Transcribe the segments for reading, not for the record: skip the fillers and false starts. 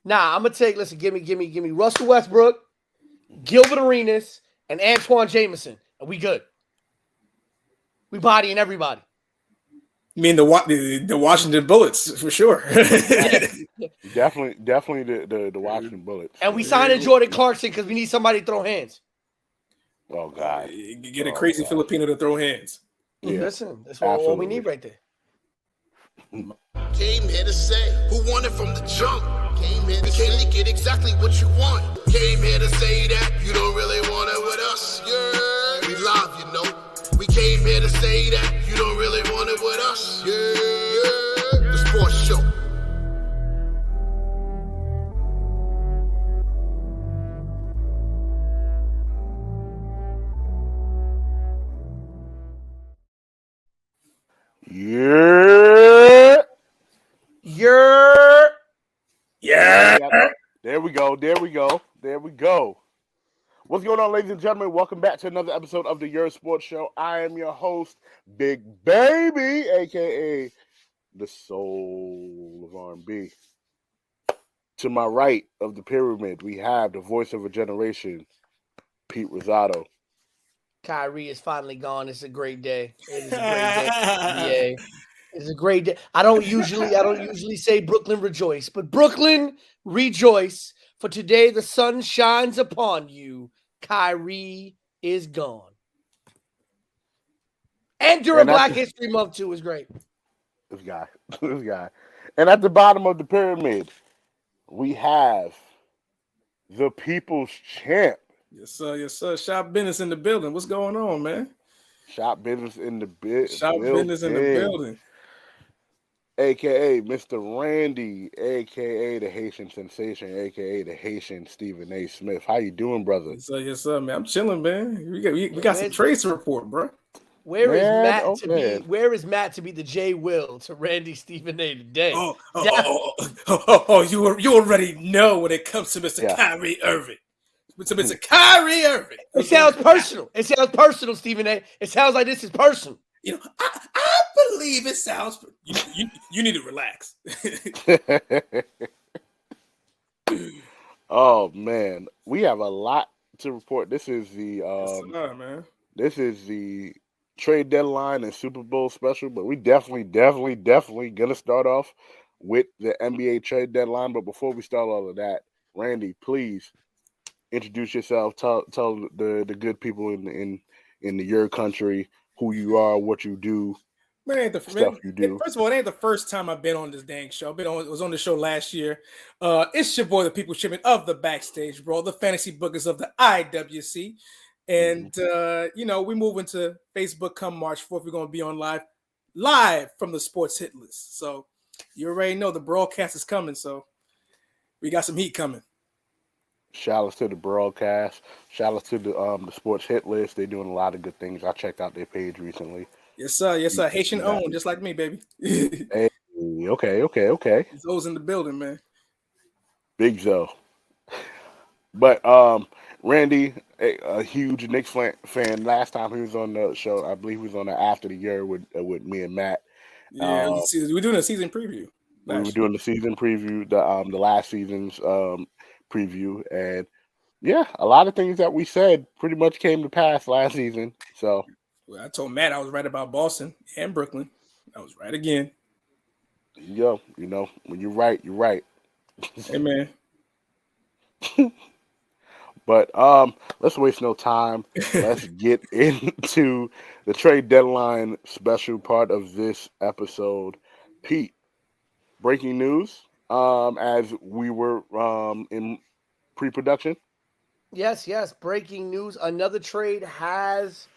Nah, I'm gonna take. Listen, give me Russell Westbrook, Gilbert Arenas, and Antoine Jameson, and we good. We bodying everybody. You mean the Washington Bullets for sure? Definitely the Washington Bullets. And we signing Jordan Clarkson because we need somebody to throw hands. Oh God! Get a crazy Filipino to throw hands. Yeah. Listen, that's all we need right there. Came here to say who won it from the jump. Came here to say to get exactly what you want. Came here to say that you don't really want it with us. Yeah, we live, you know. We came here to say that you don't really want it with us. Yeah, the sports show. Yeah. Yerrr. Yeah. There we go. What's going on, ladies and gentlemen? Welcome back to another episode of the Yerrr Sports Show. I am your host, Big Baby, a.k.a. the soul of R&B. To my right of the pyramid, we have the voice of a generation, Pete Rosado. Kyrie is finally gone. It's a great day. It is a great day. Yeah. It's a great day. I don't usually say Brooklyn rejoice, but Brooklyn rejoice, for today the sun shines upon you. Kyrie is gone. And during Black History Month too is great. This guy. And at the bottom of the pyramid, we have the people's champ. Yes, sir. Shop business in the building. What's going on, man? Shop business in the building. AKA Mr. Randy, AKA the Haitian sensation, AKA the Haitian Stephen A. Smith. How you doing, brother? Yes, sir, man. I'm chilling, man. We got some trades to report, bro. Where is Matt to be the J. Will to Randy Stephen A. today? You already know when it comes to Mr. Kyrie Irving. Mr. Kyrie Irving. It sounds personal. Stephen A. It sounds like this is personal. You know, I believe it sounds. You need to relax. Oh man, we have a lot to report. This is the This is the trade deadline and Super Bowl special, but we definitely gonna start off with the NBA trade deadline. But before we start all of that, Randy, please introduce yourself. Tell the good people in your country who you are, what you do. Stuff you do. First of all, it ain't the first time I've been on this dang show. I was on the show last year. It's your boy, the People's Champion of the Backstage Brawl, the fantasy bookers of the IWC. And we move into Facebook come March 4th. We're gonna be on live from the sports hit list. So you already know the broadcast is coming. So we got some heat coming. Shout out to the broadcast. Shout out to the sports hit list. They're doing a lot of good things. I checked out their page recently. Yes, sir. Haitian owned, just like me, baby. Hey, okay. Zoe's in the building, man. Big Zoe. But Randy, a huge Knicks fan. Last time he was on the show, I believe he was on the After the Year with me and Matt. Yeah, we're doing a season preview. We were doing the season preview, the last season's preview, and yeah, a lot of things that we said pretty much came to pass last season. So I told Matt I was right about Boston and Brooklyn. I was right again. Yo, when you're right, you're right. Hey, man. But let's waste no time. Let's get into the trade deadline special part of this episode. Pete, breaking news. As we were in pre-production. Yes. Breaking news. Another trade has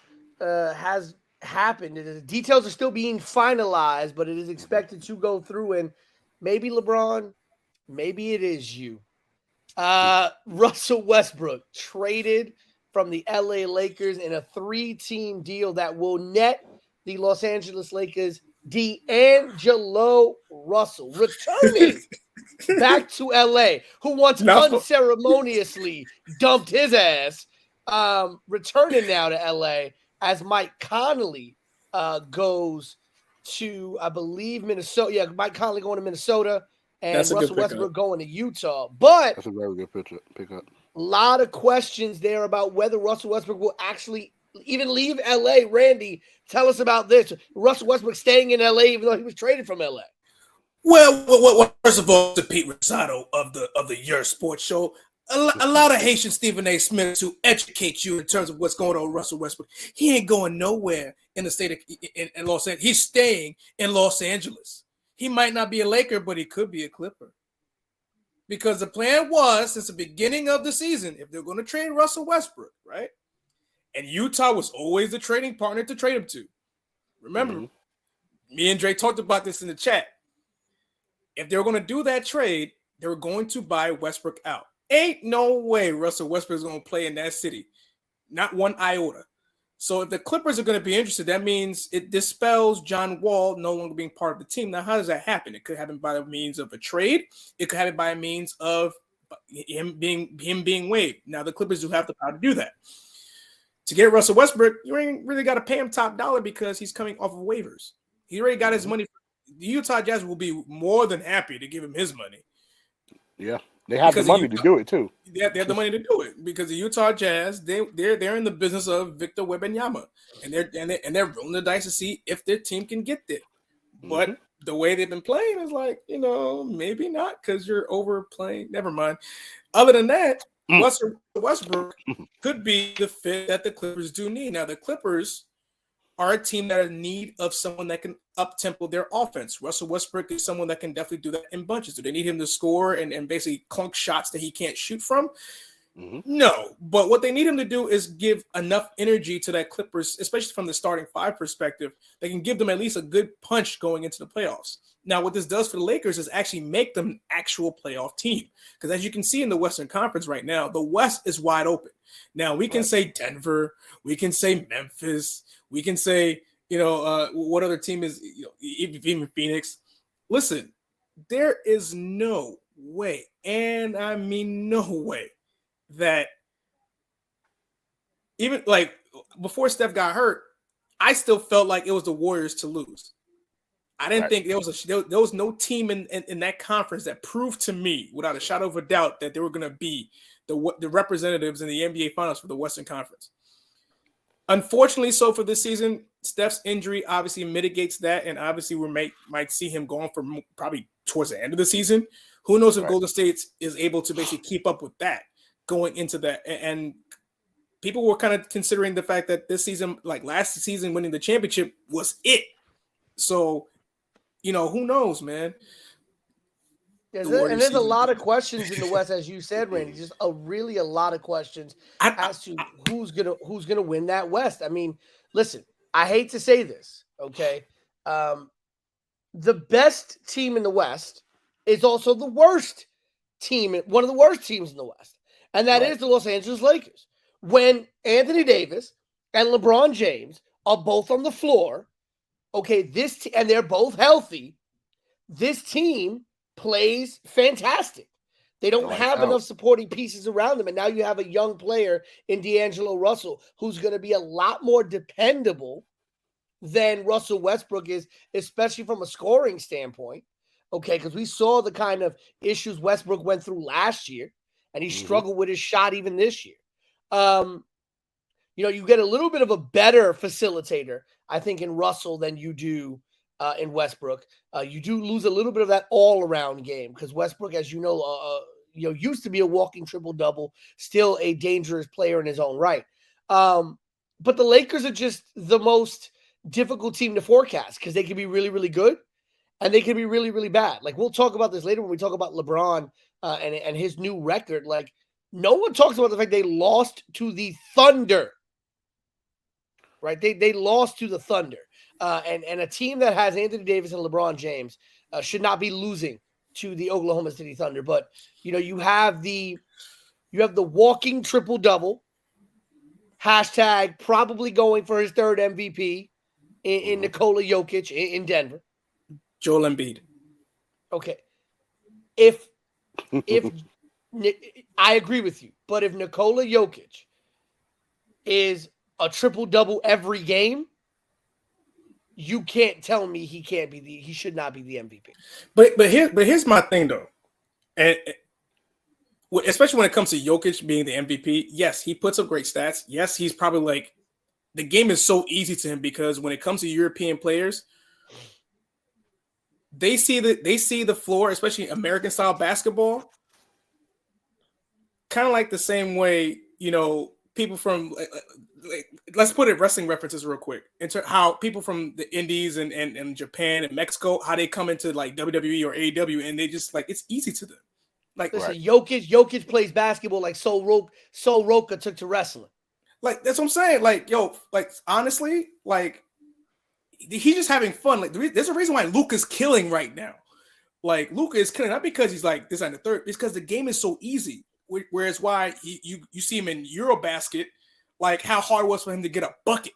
happened. The details are still being finalized, but it is expected to go through. And maybe LeBron, maybe it is you. Russell Westbrook traded from the LA Lakers in a 3-team deal that will net the Los Angeles Lakers D'Angelo Russell returning back to LA, who once unceremoniously dumped his ass, returning now to LA as Mike Conley goes to, I believe, Minnesota. Yeah, Mike Conley going to Minnesota. and Russell Westbrook going to Utah. But that's a very good pickup. A lot of questions there about whether Russell Westbrook will actually even leave LA. Randy, tell us about this. Russell Westbrook staying in LA even though he was traded from LA. Well, first of all, to Pete Rosado of the Yerrr Sports Show, a lot of Haitian Stephen A. Smith to educate you in terms of what's going on with Russell Westbrook. He ain't going nowhere in the state of in Los Angeles. He's staying in Los Angeles. He might not be a Laker, but he could be a Clipper. Because the plan was, since the beginning of the season, if they're going to trade Russell Westbrook, right? And Utah was always the trading partner to trade him to. Remember, me and Dre talked about this in the chat. If they were going to do that trade, they were going to buy Westbrook out. Ain't no way Russell Westbrook is going to play in that city. Not one iota. So if the Clippers are going to be interested, that means it dispels John Wall no longer being part of the team. Now, how does that happen? It could happen by the means of a trade. It could happen by means of him being waived. Now, the Clippers do have the power to do that. To get Russell Westbrook, you ain't really got to pay him top dollar because he's coming off of waivers. He already got his money. The Utah Jazz will be more than happy to give him his money. Yeah. They have the money to do it too. They have the money to do it because the Utah Jazz they're in the business of Victor Wembanyama, and they're rolling the dice to see if their team can get there. But the way they've been playing is like, maybe not because you're overplaying. Never mind. Other than that, Russell Westbrook could be the fit that the Clippers do need. Now the Clippers are a team that are in need of someone that can up-tempo their offense. Russell Westbrook is someone that can definitely do that in bunches. Do they need him to score and basically clunk shots that he can't shoot from? No. But what they need him to do is give enough energy to that Clippers, especially from the starting five perspective, that can give them at least a good punch going into the playoffs. Now, what this does for the Lakers is actually make them an actual playoff team. Because as you can see in the Western Conference right now, the West is wide open. Now, we can say Denver. We can say Memphis. We can say, what other team is, even Phoenix. Listen, there is no way, and I mean no way, that even like before Steph got hurt, I still felt like it was the Warriors to lose. I didn't think there was no team in that conference that proved to me without a shadow of a doubt that they were going to be the representatives in the NBA Finals for the Western Conference. Unfortunately, so for this season, Steph's injury obviously mitigates that, and obviously we might see him going for probably towards the end of the season. Who knows if Golden State is able to basically keep up with that going into that. And people were kind of considering the fact that this season, like last season, winning the championship was it. So, who knows, man? And there's a lot of questions in the West, as you said, Randy. Just a lot of questions as to who's gonna win that West. I mean, listen, I hate to say this, okay? The best team in the West is also the worst team, one of the worst teams in the West, and that is the Los Angeles Lakers. When Anthony Davis and LeBron James are both on the floor, okay, and they're both healthy, this team plays fantastic. They don't have enough supporting pieces around them. And now you have a young player in D'Angelo Russell who's going to be a lot more dependable than Russell Westbrook is, especially from a scoring standpoint. Okay, because we saw the kind of issues Westbrook went through last year, and he struggled with his shot even this year. You get a little bit of a better facilitator, I think, in Russell than you do in Westbrook. You do lose a little bit of that all-around game because Westbrook, as you know, used to be a walking triple-double, still a dangerous player in his own right. But the Lakers are just the most difficult team to forecast because they can be really, really good and they can be really, really bad. Like, we'll talk about this later when we talk about LeBron and his new record. Like, no one talks about the fact they lost to the Thunder, right? They lost to the Thunder. And a team that has Anthony Davis and LeBron James should not be losing to the Oklahoma City Thunder. But, you have the walking triple-double, hashtag probably going for his third MVP in Nikola Jokic in Denver. Joel Embiid. Okay. If I agree with you, but if Nikola Jokic is a triple-double every game, you can't tell me he should not be the MVP. But here's my thing though, and especially when it comes to Jokic being the MVP. Yes, he puts up great stats. Yes, he's probably like the game is so easy to him because when it comes to European players, they see the floor, especially American style basketball, kind of like the same way, you know, people from let's put it wrestling references real quick into how people from the Indies and Japan and Mexico, how they come into like WWE or AEW and they just like it's easy to them. Like listen, right. Jokic plays basketball like Sol Roca took to wrestling. Like that's what I'm saying. Like like honestly, like he's just having fun. Like there's a reason why Luka's killing right now. Like Luka is killing not because he's like this and the third, it's because the game is so easy. Whereas why you see him in Eurobasket, like how hard it was for him to get a bucket.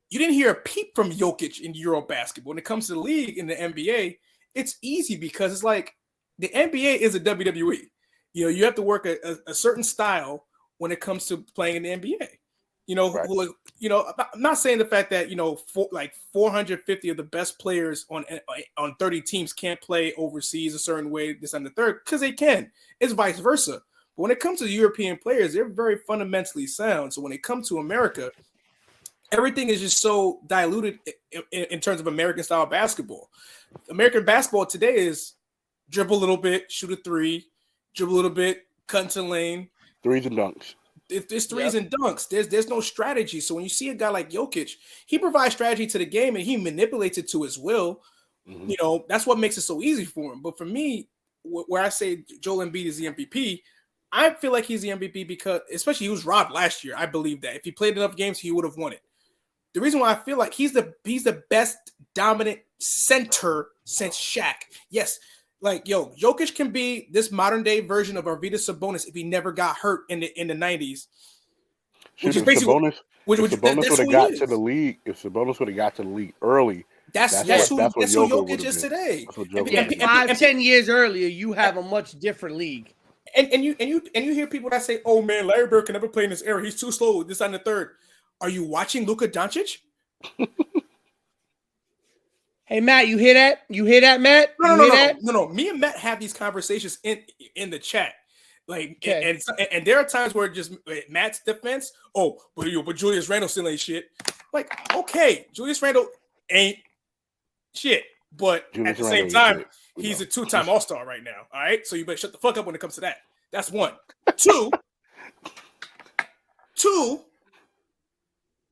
You didn't hear a peep from Jokic in Eurobasket. When it comes to the league in the NBA, it's easy because it's like the NBA is a WWE. You know, you have to work a certain style when it comes to playing in the NBA. You know, right. I'm not saying the fact that, you know, 450 of the best players on 30 teams can't play overseas a certain way, this and the third, because they can. It's vice versa. But when it comes to European players, they're very fundamentally sound. So when it comes to America, everything is just so diluted in terms of American style basketball. American basketball today is dribble a little bit, shoot a three, dribble a little bit, cut into lane. Threes and dunks. If there's threes and dunks, there's no strategy. So when you see a guy like Jokic, he provides strategy to the game and he manipulates it to his will. Mm-hmm. You know, that's what makes it so easy for him. But for me, where I say Joel Embiid is the MVP, I feel like he's the MVP because, especially he was robbed last year. I believe that if he played enough games, he would have won it. The reason why I feel like he's the best dominant center since Shaq. Yes. Like, Jokic can be this modern day version of Arvydas Sabonis if he never got hurt in the 90s. Which is basically Sabonis would have got to the league. If Sabonis would have got to the league early, that's who Jokic is today. 5-10 years earlier, you have a much different league. And you hear people that say, "Oh man, Larry Bird can never play in this era. He's too slow. This and the third." Are you watching Luka Doncic? Hey Matt, you hear that? You hear that, Matt? No. Me and Matt have these conversations in the chat, like, okay. and there are times where just Matt's defense. Oh, but Julius Randle still ain't shit. Like, okay, Julius Randle ain't shit, but Julius at the same time, he's a 2-time All-Star right now. All right, so you better shut the fuck up when it comes to that. That's one. Two.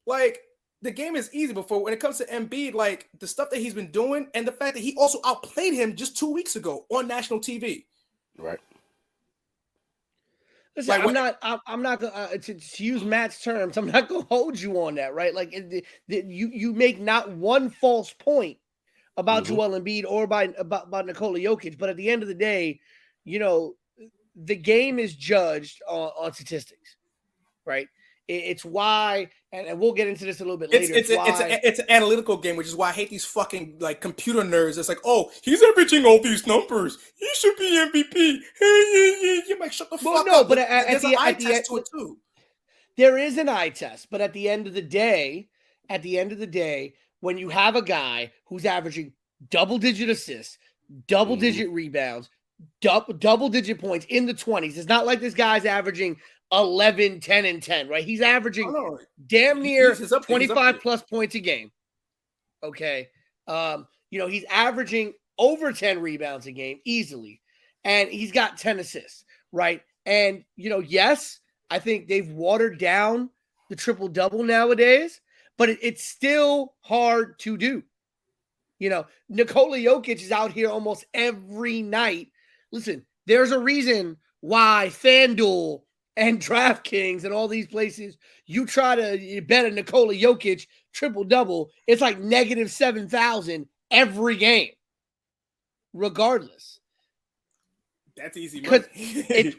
Like. The game is easy before when it comes to Embiid, like the stuff that he's been doing and the fact that he also outplayed him just 2 weeks ago on national TV. Right. Listen, like, I'm not going to use Matt's terms. I'm not going to hold you on that, right? Like you make not one false point about Joel Embiid or about Nikola Jokic, but at the end of the day, you know, the game is judged on statistics, right? It's why, and we'll get into this a little bit later. It's an analytical game, which is why I hate these fucking like computer nerds. It's like, oh, he's averaging all these numbers. He should be MVP. You might shut the fuck up. No, but there's an eye test to it too. There is an eye test, but at the end of the day, when you have a guy who's averaging double-digit assists, double-digit rebounds, double-digit points in the 20s, it's not like this guy's averaging 11, 10, and 10, right? He's averaging damn near 25 plus points a game. Okay. He's averaging over 10 rebounds a game easily. And he's got 10 assists, right? And, yes, I think they've watered down the triple-double nowadays, but it's still hard to do. Nikola Jokic is out here almost every night. Listen, there's a reason why FanDuel and DraftKings and all these places, you try to bet a Nikola Jokic triple-double, it's like negative 7,000 every game, regardless. That's easy money. It's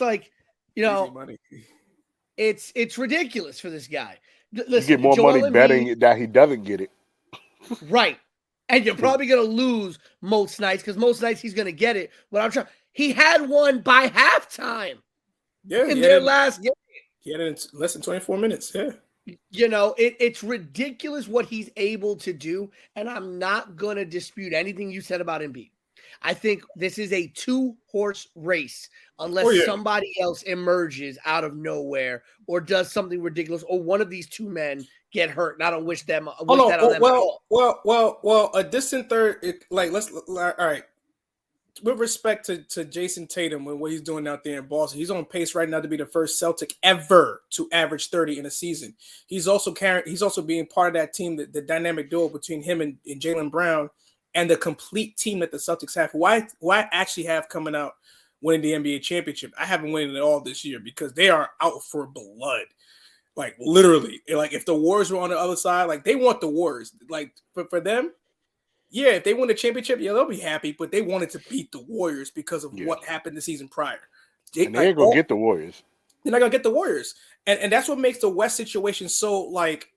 like, easy money. It's ridiculous for this guy. Listen, you get more money betting that he doesn't get it. Right. And you're probably going to lose most nights because most nights he's going to get it. But he had one by halftime. Yeah, in their last game. He had it in less than 24 minutes. Yeah. You know, it's ridiculous what he's able to do, and I'm not going to dispute anything you said about Embiid. I think this is a 2-horse race unless somebody else emerges out of nowhere or does something ridiculous, or one of these two men get hurt. And I don't wish that on them at all. Well, a distant third. All right. With respect to Jason Tatum and what he's doing out there in Boston, he's on pace right now to be the first Celtic ever to average 30 in a season. He's also being part of that team, the dynamic duo between him and Jaylen Brown, and the complete team that the Celtics have. Why actually have coming out winning the NBA championship? I haven't winning it all this year because they are out for blood. Like literally, like if the Warriors were on the other side, like they want the Warriors. Like for them, yeah, if they win the championship, yeah, they'll be happy. But they wanted to beat the Warriors because of what happened the season prior. They ain't gonna get the Warriors. They're not gonna get the Warriors, and that's what makes the West situation so like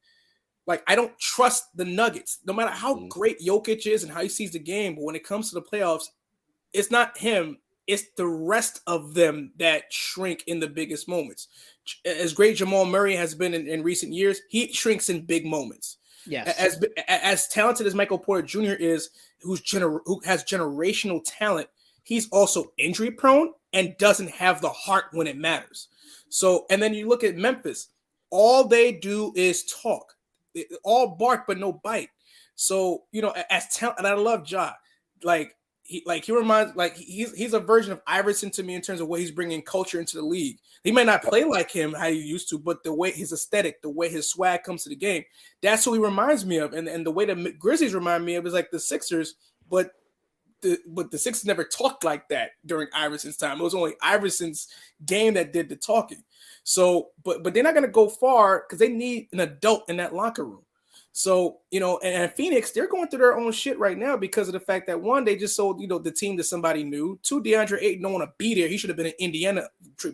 I don't trust the Nuggets. No matter how great Jokic is and how he sees the game, but when it comes to the playoffs, it's not him. It's the rest of them that shrink in the biggest moments. As great Jamal Murray has been in recent years, he shrinks in big moments. Yes. As talented as Michael Porter Jr. is, who has generational talent, he's also injury prone and doesn't have the heart when it matters. So, and then you look at Memphis, all they do is talk. All bark but no bite. So, you know, as talent, and I love Ja. He reminds, he's a version of Iverson to me in terms of what he's bringing culture into the league. He might not play like him how he used to, but the way his aesthetic, the way his swag comes to the game, that's who he reminds me of. And the way the Grizzlies remind me of is like the Sixers, but the Sixers never talked like that during Iverson's time. It was only Iverson's game that did the talking. So, but they're not going to go far because they need an adult in that locker room. So, you know, and Phoenix, they're going through their own shit right now because of the fact that, one, they just sold, you know, the team to somebody new. 2, DeAndre Ayton don't want to be there. He should have been in Indiana,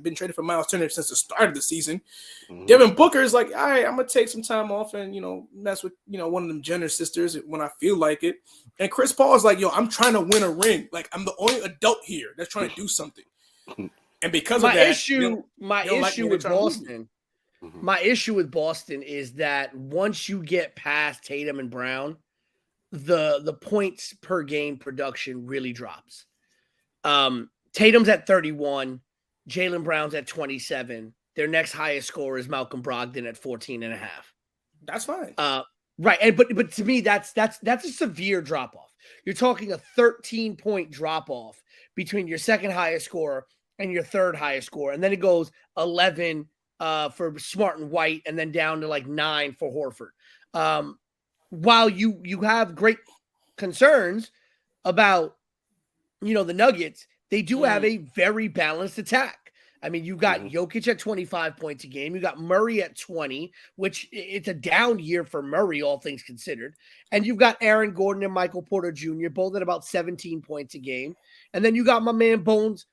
been traded for Miles Turner since the start of the season. Devin Booker is like, all right, I'm going to take some time off and, you know, mess with, you know, one of them Jenner sisters when I feel like it. And Chris Paul is like, yo, I'm trying to win a ring. Like, I'm the only adult here that's trying to do something. And because of that, my issue with Boston. My issue with Boston is that once you get past Tatum and Brown, the points per game production really drops. Tatum's at 31, Jaylen Brown's at 27. Their next highest scorer is Malcolm Brogdon at 14.5. That's fine. Right. But to me, that's a severe drop-off. You're talking a 13-point drop-off between your second highest scorer and your third highest scorer. And then it goes 11 for Smart and White, and then down to like 9 for Horford. While you have great concerns about, you know, the Nuggets, they do have a very balanced attack. I mean, you got Jokic at 25 points a game. You got Murray at 20, which it's a down year for Murray, all things considered. And you've got Aaron Gordon and Michael Porter Jr., both at about 17 points a game. And then you got my man Bones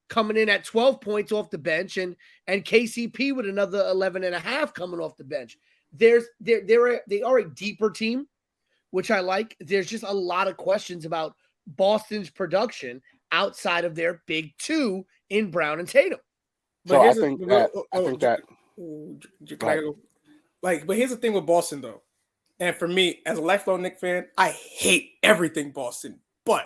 coming in at 12 points off the bench, and KCP with another 11.5 coming off the bench. They are a deeper team, which I like. There's just a lot of questions about Boston's production outside of their big two in Brown and Tatum. But here's the thing with Boston, though. And for me, as a lifelong Knicks fan, I hate everything Boston. But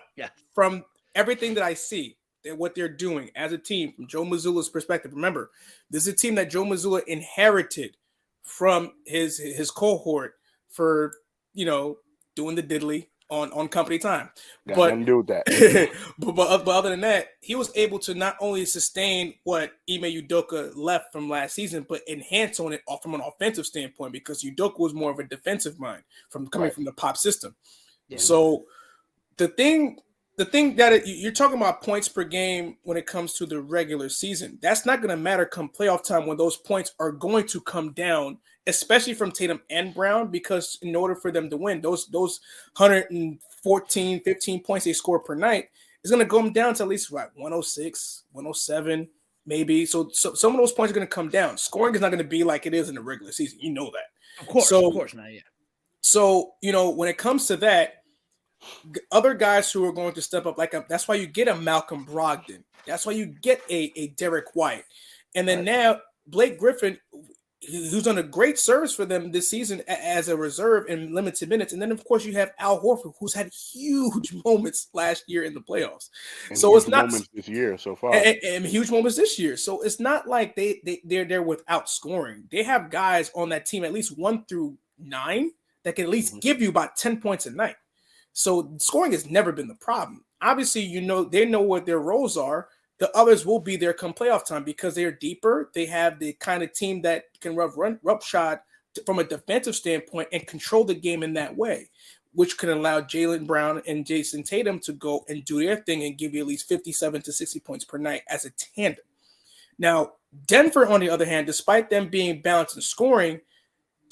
from everything that I see, what they're doing as a team from Joe Mazzulla's perspective. Remember, this is a team that Joe Mazzulla inherited from his cohort for, you know, doing the diddly on company time. But do that. but other than that, he was able to not only sustain what Ime Udoka left from last season, but enhance on it from an offensive standpoint because Udoka was more of a defensive mind coming from the pop system. Yeah. So the thing that you're talking about points per game when it comes to the regular season, that's not going to matter come playoff time when those points are going to come down, especially from Tatum and Brown, because in order for them to win, those 114, 15 points they score per night is going to go down to at least 106, 107, maybe. So some of those points are going to come down. Scoring is not going to be like it is in the regular season. You know that. Of course not, yeah. So, you know, when it comes to that, other guys who are going to step up, that's why you get a Malcolm Brogdon. That's why you get a Derek White. And then now Blake Griffin, who's done a great service for them this season as a reserve in limited minutes. And then, of course, you have Al Horford, who's had huge moments last year in the playoffs. And so it's not moments this year so far, and huge moments this year. So it's not like they're there without scoring. They have guys on that team, at least 1 through 9, that can at least give you about 10 points a night. So scoring has never been the problem. Obviously, they know what their roles are. The others will be there come playoff time because they're deeper. They have the kind of team that can run shot from a defensive standpoint and control the game in that way, which can allow Jaylen Brown and Jason Tatum to go and do their thing and give you at least 57 to 60 points per night as a tandem. Now, Denver, on the other hand, despite them being balanced in scoring,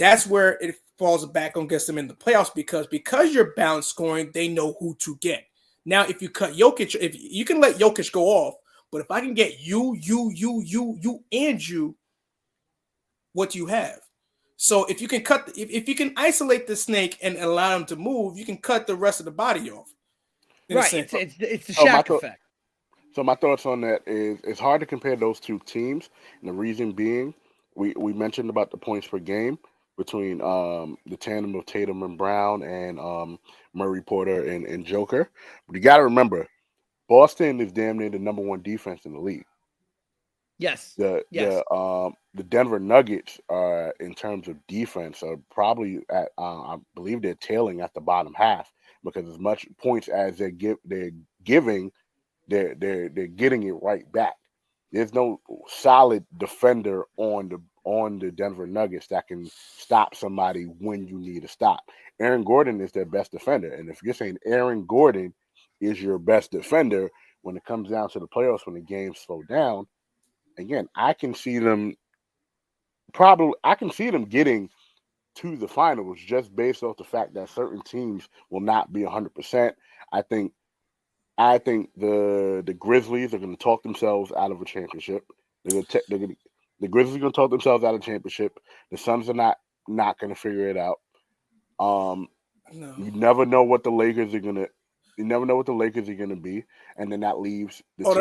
that's where it falls back on against them in the playoffs because you're balanced scoring, they know who to get. Now, if you cut Jokic, if you can let Jokic go off, but if I can get you, and you, what do you have? So if you can if you can isolate the snake and allow him to move, you can cut the rest of the body off. Right, it's the Shaq effect. So my thoughts on that is it's hard to compare those two teams, and the reason being, we mentioned about the points per game between the tandem of Tatum and Brown and Murray, Porter, and Joker. But you got to remember, Boston is damn near the number 1 defense in the league. Yes. The Denver Nuggets are, in terms of defense, are probably at I believe they're tailing at the bottom half because as much points as they're giving, they're getting it right back. There's no solid defender on the Denver Nuggets that can stop somebody when you need a stop. Aaron Gordon is their best defender, and if you're saying Aaron Gordon is your best defender when it comes down to the playoffs, when the games slow down, again, I can see them getting to the finals just based off the fact that certain teams will not be 100%. I think the Grizzlies are going to talk themselves out of a championship. The Grizzlies are going to talk themselves out of a championship. The Suns are not going to figure it out. No. You never know what the Lakers are going to. You never know what the Lakers are going to be, and then that leaves the team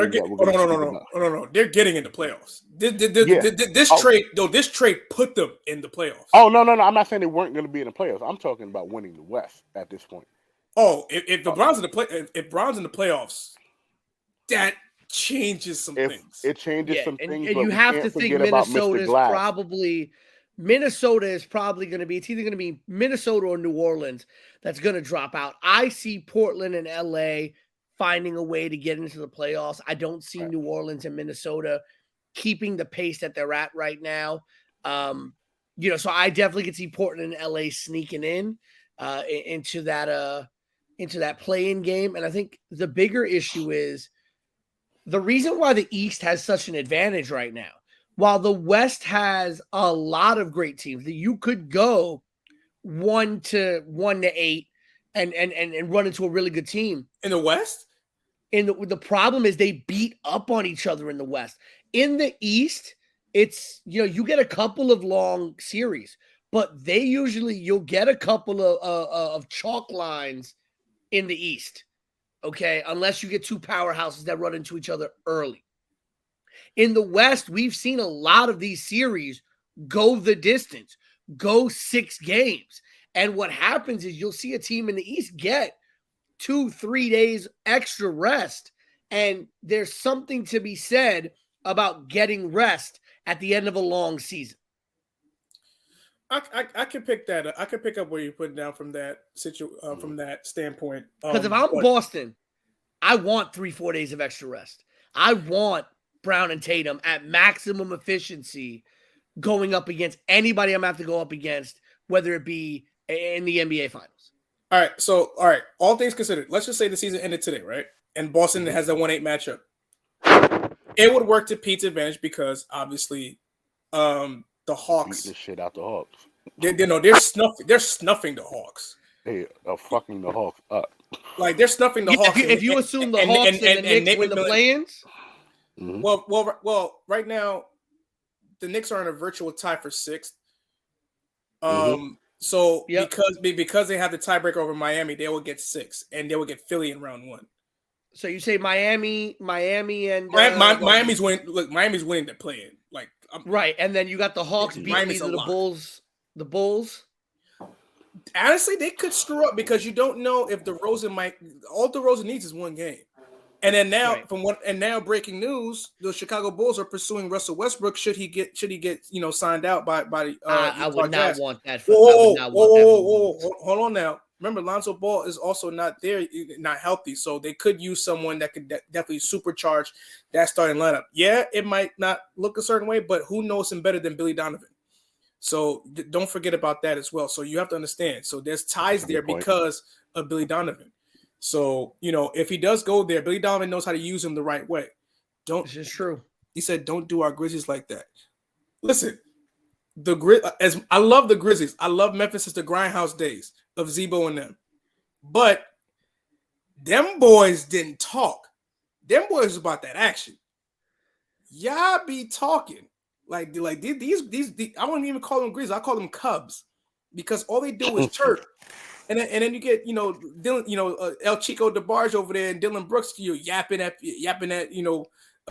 no. They're getting in the playoffs. This trade put them in the playoffs. Oh, no. I'm not saying they weren't going to be in the playoffs. I'm talking about winning the West at this point. Oh, if LeBron's in the playoffs, that changes some things. It changes some things. And you have to think Minnesota is probably going to be, it's either going to be Minnesota or New Orleans that's going to drop out. I see Portland and LA finding a way to get into the playoffs. I don't see New Orleans and Minnesota keeping the pace that they're at right now. So I definitely could see Portland and LA sneaking into that play-in game. And I think the bigger issue is the reason why the East has such an advantage right now. While the West has a lot of great teams that you could go 1 to 8 and run into a really good team in the West. The problem is they beat up on each other in the West. In the East, it's you get a couple of long series, but you'll get a couple of chalk lines in the East. Okay, unless you get two powerhouses that run into each other early. In the West, we've seen a lot of these series go the distance, go 6 games. And what happens is you'll see a team in the East get 2-3 days extra rest. And there's something to be said about getting rest at the end of a long season. I can pick that up. I can pick up where you put down from that from that standpoint. Because if I'm Boston, I want 3-4 days of extra rest. I want Brown and Tatum at maximum efficiency going up against anybody I'm going to have to go up against, whether it be in the NBA Finals. All right. All things considered, let's just say the season ended today, right? And Boston has a 1-8 matchup. It would work to Pete's advantage because obviously the Hawks beat the shit out the Hawks. They're snuffing the Hawks. They are fucking the Hawks up. Like they're snuffing the Hawks. If you assume the Hawks and the Knicks win the play-ins. Mm-hmm. Well, right now the Knicks are in a virtual tie for 6th. So because they have the tiebreaker over Miami, they will get 6, and they will get Philly in round 1. So you say Miami, and Miami's winning. Look, Miami's winning to play in. Like right, and then you got the Hawks beating either the Bulls. The Bulls. Honestly, they could screw up because you don't know if DeRozan might. All DeRozan needs is one game. And then now, breaking news: the Chicago Bulls are pursuing Russell Westbrook. Should he get signed out by I would not want that. Hold on now. Remember, Lonzo Ball is also not there, not healthy, so they could use someone that could definitely supercharge that starting lineup. Yeah, it might not look a certain way, but who knows him better than Billy Donovan? So don't forget about that as well. So you have to understand. So there's ties there because of Billy Donovan. So, if he does go there, Billy Donovan knows how to use him the right way. This is true. He said, don't do our Grizzlies like that. Listen, as I love the Grizzlies. I love Memphis since the Grindhouse days of Zebo and them. But them boys didn't talk. Them boys was about that action. Y'all be talking. Like these I wouldn't even call them Grizzlies. I call them Cubs because all they do is chirp. And then you get Dylan, El Chico DeBarge over there and Dylan Brooks, yapping at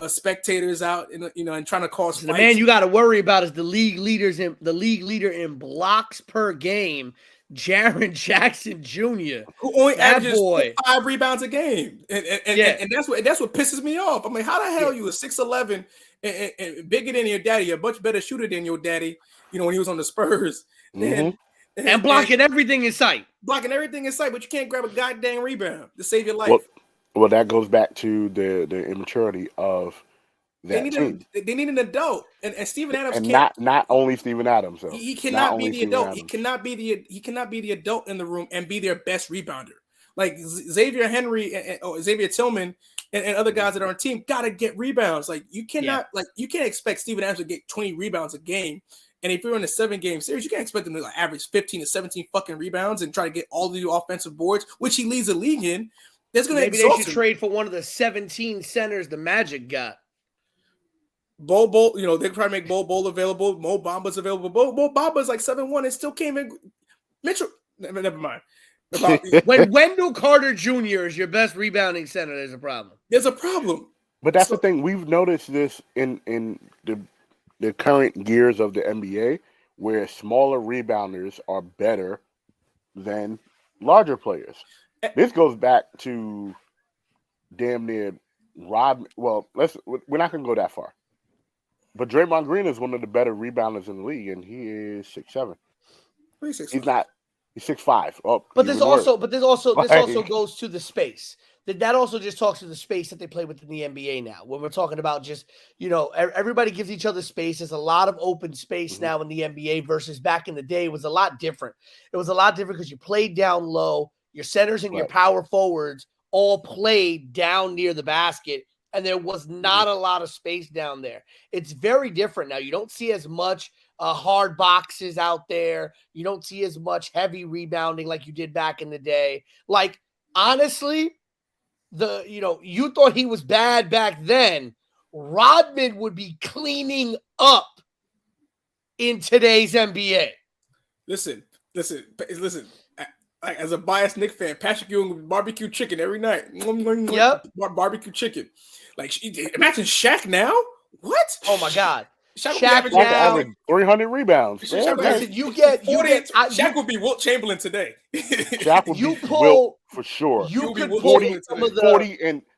spectators out and trying to cause fights. The man you got to worry about is the league leader in blocks per game, Jaren Jackson Jr. Who only averages 5 rebounds a game, and that's what pisses me off. I mean, how the hell you a 6'11" and bigger than your daddy, a much better shooter than your daddy, when he was on the Spurs. Mm-hmm. And blocking everything in sight. Blocking everything in sight, but you can't grab a goddamn rebound to save your life. Well, that goes back to the immaturity of that team. They need an adult, and Steven Adams and can't. Not only Steven Adams. So he cannot be the adult. He cannot be the adult in the room and be their best rebounder. Like Xavier Henry or Xavier Tillman and other guys that are on the team got to get rebounds. Like you can't expect Steven Adams to get 20 rebounds a game. And if you're in a 7-game series, you can't expect them to average 15 to 17 fucking rebounds and try to get all the offensive boards, which he leads the league in. Maybe they should trade for one of the 17 centers the Magic got. Bol, they try to make Bol available. Mo Bamba's available. Mo Bamba's like 7'1" and still came in. Mitchell, never mind. When Wendell Carter Jr. is your best rebounding center, there's a problem. There's a problem. But that's the thing. We've noticed this in the current gears of the NBA, where smaller rebounders are better than larger players. This goes back to damn near Rod. Well, we're not going to go that far. But Draymond Green is one of the better rebounders in the league, and he is 6'7". He's not. He's 6'5". Oh, but this also goes to the space. That also just talks to the space that they play within the NBA now. When we're talking about just, everybody gives each other space. There's a lot of open space now in the NBA versus back in the day. It was a lot different. It was a lot different because you played down low. Your centers and your power forwards all played down near the basket, and there was not a lot of space down there. It's very different now. You don't see as much hard boxes out there. You don't see as much heavy rebounding like you did back in the day. Like, honestly, you thought he was bad back then. Rodman would be cleaning up in today's NBA. Listen. As a biased Knicks fan, Patrick Ewing barbecue chicken every night. Yep. Barbecue chicken. Like, imagine Shaq now. What? Oh my God. Shaq now average 300 rebounds. Listen, Shaq would be Wilt Chamberlain today. Shaq would be Wilt for sure. You could pull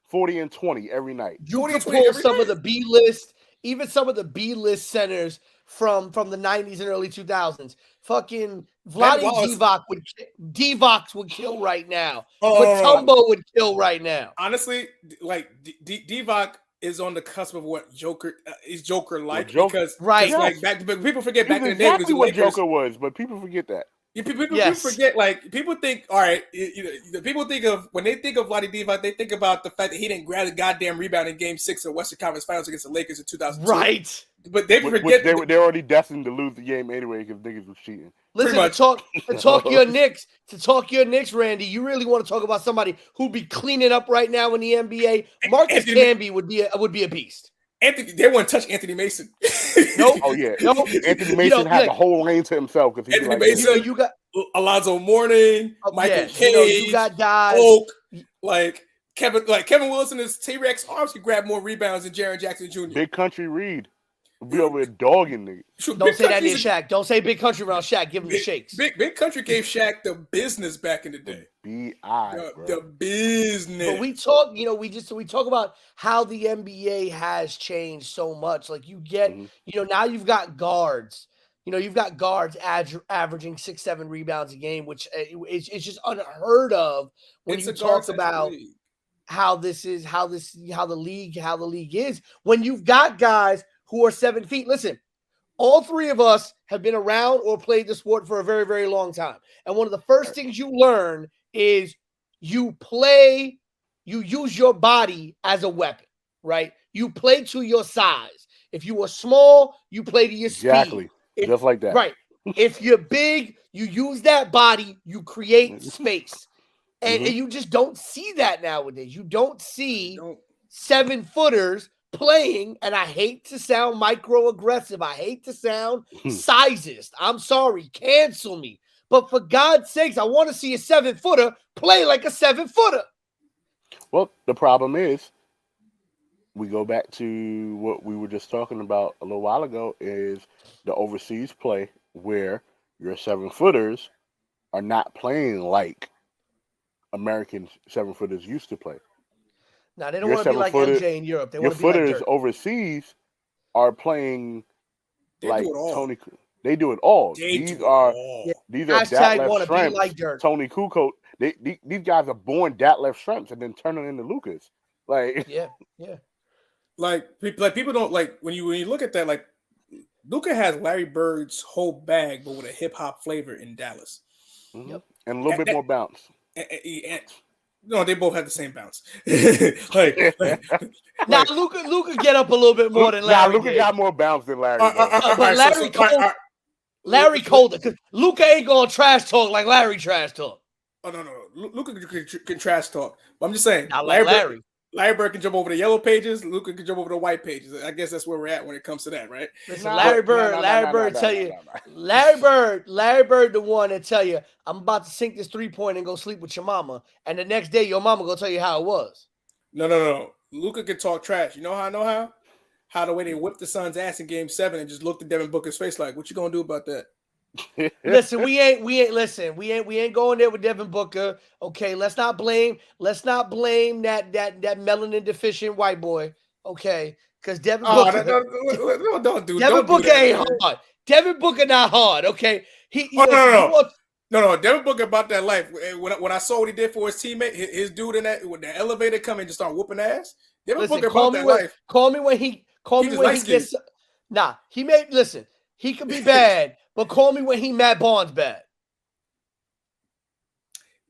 40 and 20 every night. You could pull some of the B-list, even some of the B-list centers from the 90s and early 2000s. Fucking Vlade Divac would kill right now. Mutombo would kill right now. Honestly, like Divac is on the cusp of what Joker is Joker-like because people forget back in the day exactly what Joker was, but people forget that. People forget, like, people think, all right, people think of, when they think of Vlade Divac, they think about the fact that he didn't grab a goddamn rebound in Game 6 of Western Conference Finals against the Lakers in 2002. Right. But they forget they're already destined to lose the game anyway because niggas was cheating. Listen, to talk your Knicks, Randy, you really want to talk about somebody who'd be cleaning up right now in the NBA? Marcus Camby would be a beast. They wouldn't touch Anthony Mason. Nope. Oh yeah. Nope. Anthony Mason had the whole lane to himself because Anthony Mason. You got Alonzo Mourning, Michael Cage. You got guys. Oak, like Kevin Wilson, his T-Rex arms can grab more rebounds than Jaren Jackson Jr. Big Country Reed will be over there dogging niggas. Don't say that near Shaq. Don't say Big Country around Shaq. Give him the shakes. Big Country gave Shaq the business back in the day. The business. But we talk, we talk about how the NBA has changed so much. Like you get, now you've got guards. You've got guards averaging 6-7 rebounds a game, which it's just unheard of when you talk about how the league is. When you've got guys who are 7 feet. Listen, all three of us have been around or played the sport for a very, very long time. And one of the first things you learn is you use your body as a weapon, right? You play to your size. If you are small, you play to your speed. Just like that. Right. If you're big, you use that body, you create space. And you just don't see that nowadays. You don't see 7-footers playing, and I hate to sound microaggressive. I hate to sound sizist. I'm sorry. Cancel me. But for God's sakes, I want to see a 7-footer play like a 7-footer. Well, the problem is, we go back to what we were just talking about a little while ago, is the overseas play where your 7-footers are not playing like American 7-footers used to play. Now, they don't want to be like MJ in Europe. They want to be like footers Dirk. Overseas are playing like Tony. They do it all. These are Detlef Schrempf, like Dirk. Tony Kukoc. These guys are born Detlef Schrempf and then turning into Lucas. Like yeah. Like people don't like when you look at that. Like Luka has Larry Bird's whole bag, but with a hip hop flavor in Dallas, and a little bit more bounce. No, they both have the same bounce. Now Luka get up a little bit more than Larry. Luka got more bounce than Larry. But Larry colder. Because Luka ain't gonna trash talk like Larry trash talk. Oh no. Luka can trash talk. But I'm just saying. Not like Larry. Larry Bird can jump over the yellow pages. Luka can jump over the white pages. I guess that's where we're at when it comes to that, right? Listen, Larry Bird tell you. Larry Bird, the one that tell you, I'm about to sink this 3-point and go sleep with your mama, and the next day your mama gonna tell you how it was. No. Luka can talk trash. You know how I know how? How the way they whipped the Suns' ass in Game 7 and just looked at Devin Booker's face like, "What you gonna do about that?" Listen, we ain't going there with Devin Booker. Okay, let's not blame that melanin deficient white boy. Okay, because Devin Booker, don't do Devin Booker that, ain't hard. Devin Booker not hard. Okay, no. Devin Booker about that life. When I saw what he did for his teammate, his dude in that when the elevator come and just start whooping ass. Devin Booker about that life. Call me when he gets. Nah, he could be bad. But call me when he Matt Barnes bad.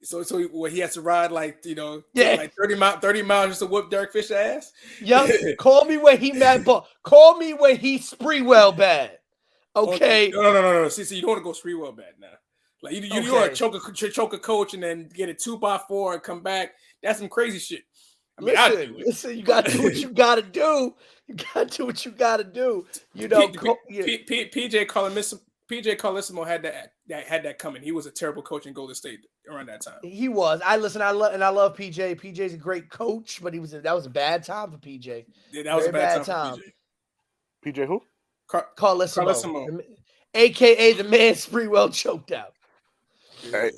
So when he has to ride like 30 miles just to whoop Derek Fisher ass. Yep. Call me when he Matt Barnes. Call me when he Spreewell bad. Okay. No. See, you don't want to go Spreewell bad now. Like you want to choke a coach and then get a 2x4 and come back. That's some crazy shit. I mean, listen, you got to do what you got to do. You got to do what you got to do. PJ Carlesimo had that coming. He was a terrible coach in Golden State around that time. He was. I love PJ. PJ's a great coach, but that was a bad time for PJ. Yeah, that was a bad time for PJ. PJ who? Carlesimo. AKA the man Spreewell choked out. Hey,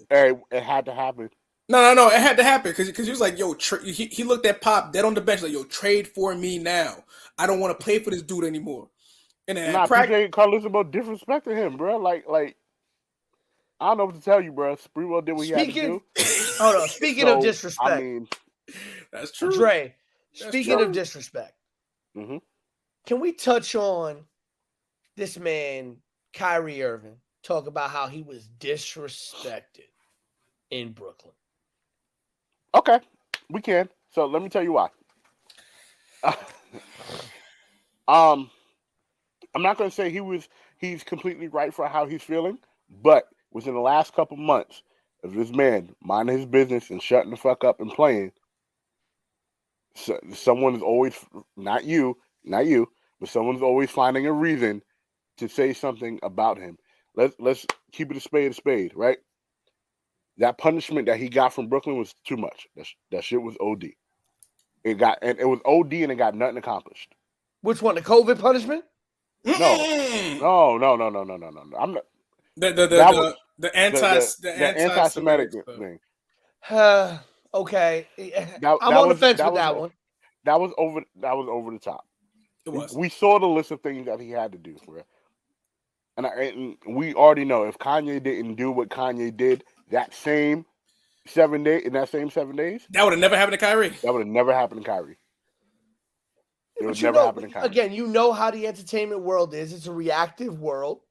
it had to happen. No, it had to happen because he was like, yo, he looked at Pop dead on the bench like, yo, trade for me now. I don't want to play for this dude anymore. And then PJ Carlesimo disrespected him, bro. Like I don't know what to tell you, bro. Spreewell did what he had to do. Hold on. Speaking of disrespect, I mean, that's true. Dre, speaking of disrespect, can we touch on this man, Kyrie Irving, talk about how he was disrespected in Brooklyn? Okay, we can. So let me tell you why. I'm not going to say he's completely right for how he's feeling, but within the last couple months of this man minding his business and shutting the fuck up and playing, someone is always, not you, but someone's always finding a reason to say something about him. Let's keep it a spade, right? That punishment that he got from Brooklyn was too much. That shit was OD. It was OD and it got nothing accomplished. Which one? The COVID punishment? No. I'm not. The anti-Semitic thing. Okay, I'm on the fence with that one. That was over the top. It was. We saw the list of things that he had to do for it, and we already know if Kanye didn't do what Kanye did that same 7 days, that would have never happened to Kyrie. That would have never happened to Kyrie. It would never happen to Kyrie. Again, you know how the entertainment world is. It's a reactive world.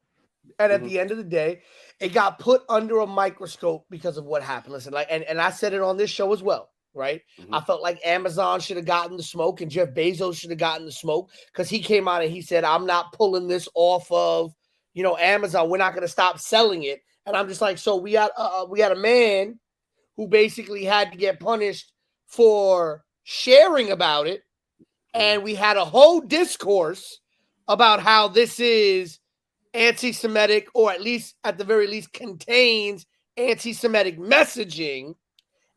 And at the end of the day, it got put under a microscope because of what happened. Listen, and I said it on this show as well, right? I felt like Amazon should have gotten the smoke and Jeff Bezos should have gotten the smoke because he came out and he said, I'm not pulling this off of, Amazon. We're not going to stop selling it. And I'm just like, so we had a man who basically had to get punished for sharing about it. And we had a whole discourse about how this is anti-Semitic, or at the very least contains anti-Semitic messaging.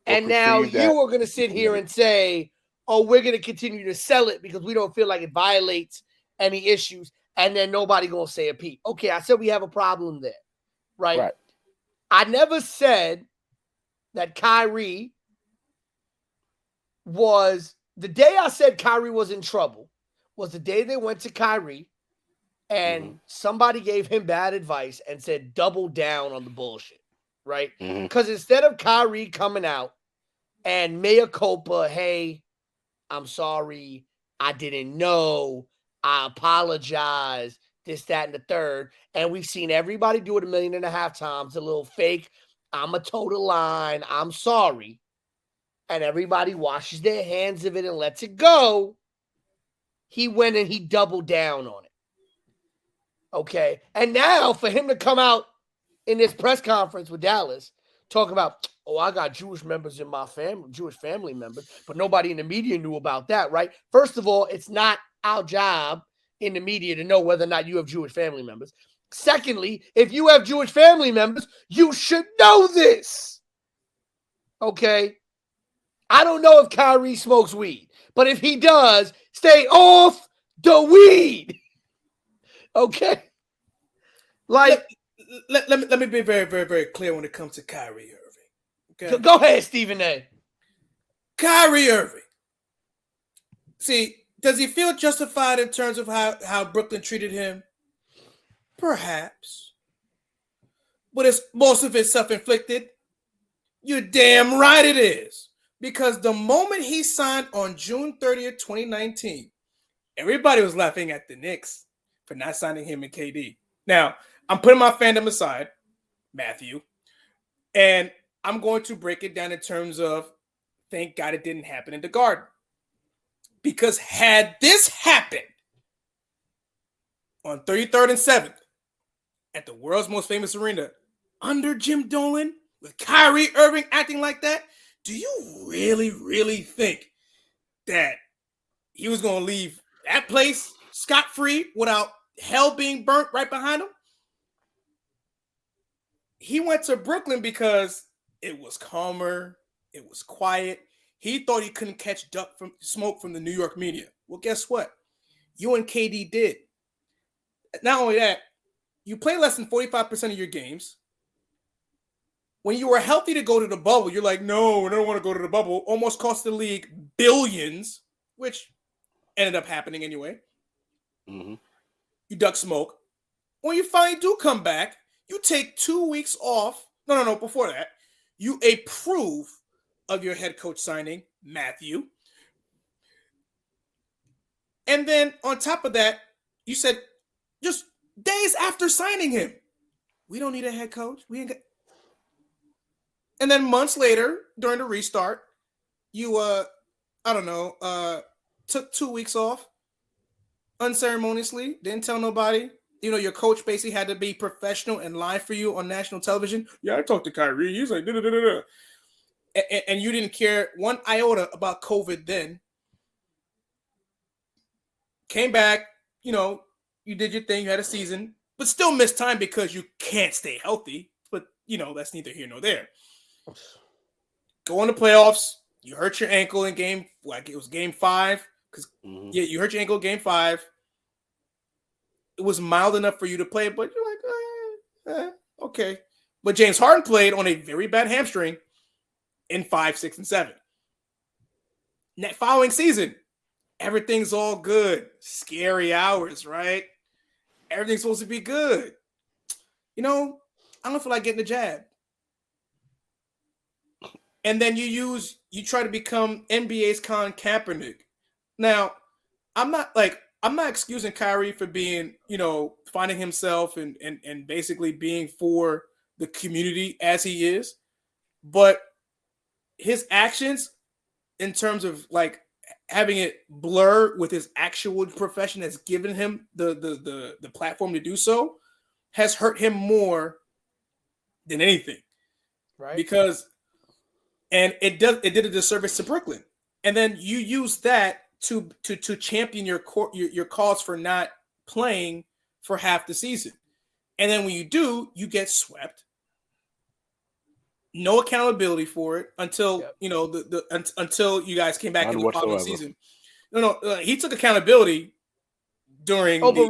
And now you are going to sit here and say, oh, we're going to continue to sell it because we don't feel like it violates any issues. And then nobody going to say a peep. Okay, I said we have a problem there, right? I never said that Kyrie was... The day I said Kyrie was in trouble was the day they went to Kyrie and somebody gave him bad advice and said, double down on the bullshit, right? Because instead of Kyrie coming out and mea culpa, hey, I'm sorry, I didn't know, I apologize, this, that, and the third. And we've seen everybody do it 1.5 million times, a little fake, I'm a total line, I'm sorry. And everybody washes their hands of it and lets it go. He went and he doubled down on it. Okay. And now for him to come out in this press conference with Dallas, talking about, oh, I got Jewish members in my family, Jewish family members, but nobody in the media knew about that, right? First of all, it's not our job in the media to know whether or not you have Jewish family members. Secondly, if you have Jewish family members, you should know this. Okay. I don't know if Kyrie smokes weed, but if he does, stay off the weed. Okay? Like, let me be very, very, very clear when it comes to Kyrie Irving. Okay? Go ahead, Stephen A. Kyrie Irving. See, does he feel justified in terms of how Brooklyn treated him? Perhaps. But most of it's self-inflicted. You're damn right it is. Because the moment he signed on June 30th, 2019, everybody was laughing at the Knicks for not signing him and KD. Now, I'm putting my fandom aside, Matthew, and I'm going to break it down in terms of thank God it didn't happen in the Garden. Because had this happened on 33rd and 7th at the world's most famous arena under Jim Dolan with Kyrie Irving acting like that, do you really, really think that he was going to leave that place scot-free without hell being burnt right behind him? He went to Brooklyn because it was calmer, it was quiet. He thought he couldn't catch smoke from the New York media. Well, guess what? You and KD did. Not only that, you play less than 45% of your games. When you were healthy to go to the bubble, you're like, no, I don't want to go to the bubble. Almost cost the league billions, which ended up happening anyway. You duck smoke. When you finally do come back, you take 2 weeks off. No, before that, you approve of your head coach signing, Matthew. And then on top of that, you said just days after signing him, we don't need a head coach. We ain't got. And then months later, during the restart, you, took 2 weeks off unceremoniously, didn't tell nobody. You know, your coach basically had to be professional and lie for you on national television. Yeah, I talked to Kyrie. He's like, da-da-da-da-da. And you didn't care one iota about COVID then. Came back, you did your thing, you had a season, but still missed time because you can't stay healthy. But, that's neither here nor there. Go on the playoffs. You hurt your ankle in game, like it was game 5. Because you hurt your ankle in game 5. It was mild enough for you to play, but you're like, okay. But James Harden played on a very bad hamstring in 5, 6, and 7. That following season, everything's all good. Scary hours, right? Everything's supposed to be good. I don't feel like getting the jab. And then you try to become NBA's Colin Kaepernick. Now, I'm not excusing Kyrie for being, finding himself and basically being for the community as he is. But his actions in terms of like having it blur with his actual profession that's given him the platform to do so has hurt him more than anything. Right. Because it did a disservice to Brooklyn. And then you use that to champion your cause for not playing for half the season. And then when you do, you get swept. No accountability for it until until you guys came back in the following season. No, he took accountability during. Oh, but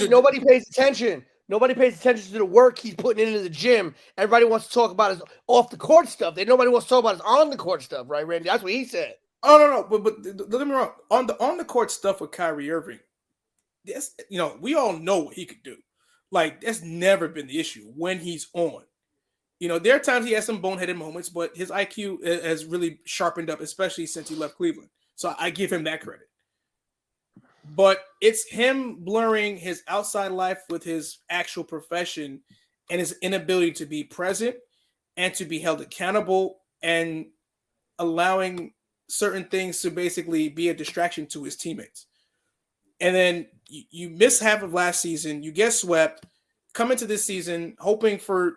nobody pays attention. Nobody pays attention to the work he's putting into the gym. Everybody wants to talk about his off the court stuff. Nobody wants to talk about his on the court stuff, right, Randy? That's what he said. Oh no, but don't get me wrong. On the court stuff with Kyrie Irving, we all know what he could do. Like that's never been the issue when he's on. There are times he has some boneheaded moments, but his IQ has really sharpened up, especially since he left Cleveland. So I give him that credit. But it's him blurring his outside life with his actual profession and his inability to be present and to be held accountable and allowing certain things to basically be a distraction to his teammates. And then you miss half of last season, you get swept, come into this season hoping for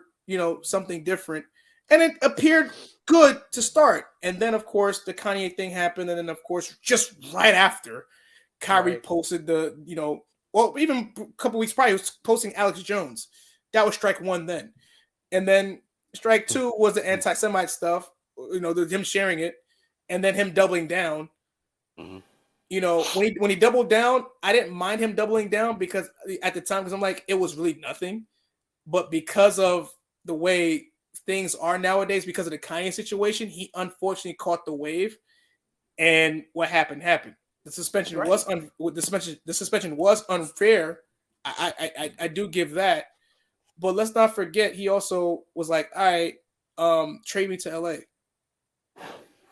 something different. And it appeared good to start. And then, of course, the Kanye thing happened. And then, of course, just right after, Kyrie posted even a couple weeks prior, he was posting Alex Jones. That was strike 1 then. And then strike 2 was the anti-Semite stuff, him sharing it. And then him doubling down. Mm-hmm. When he doubled down, I didn't mind him doubling down because at the time, because I'm like, it was really nothing. But because of the way things are nowadays, because of the Kanye situation, he unfortunately caught the wave, and what happened. The suspension was unfair. I do give that, but let's not forget he also was like, all right, trade me to LA.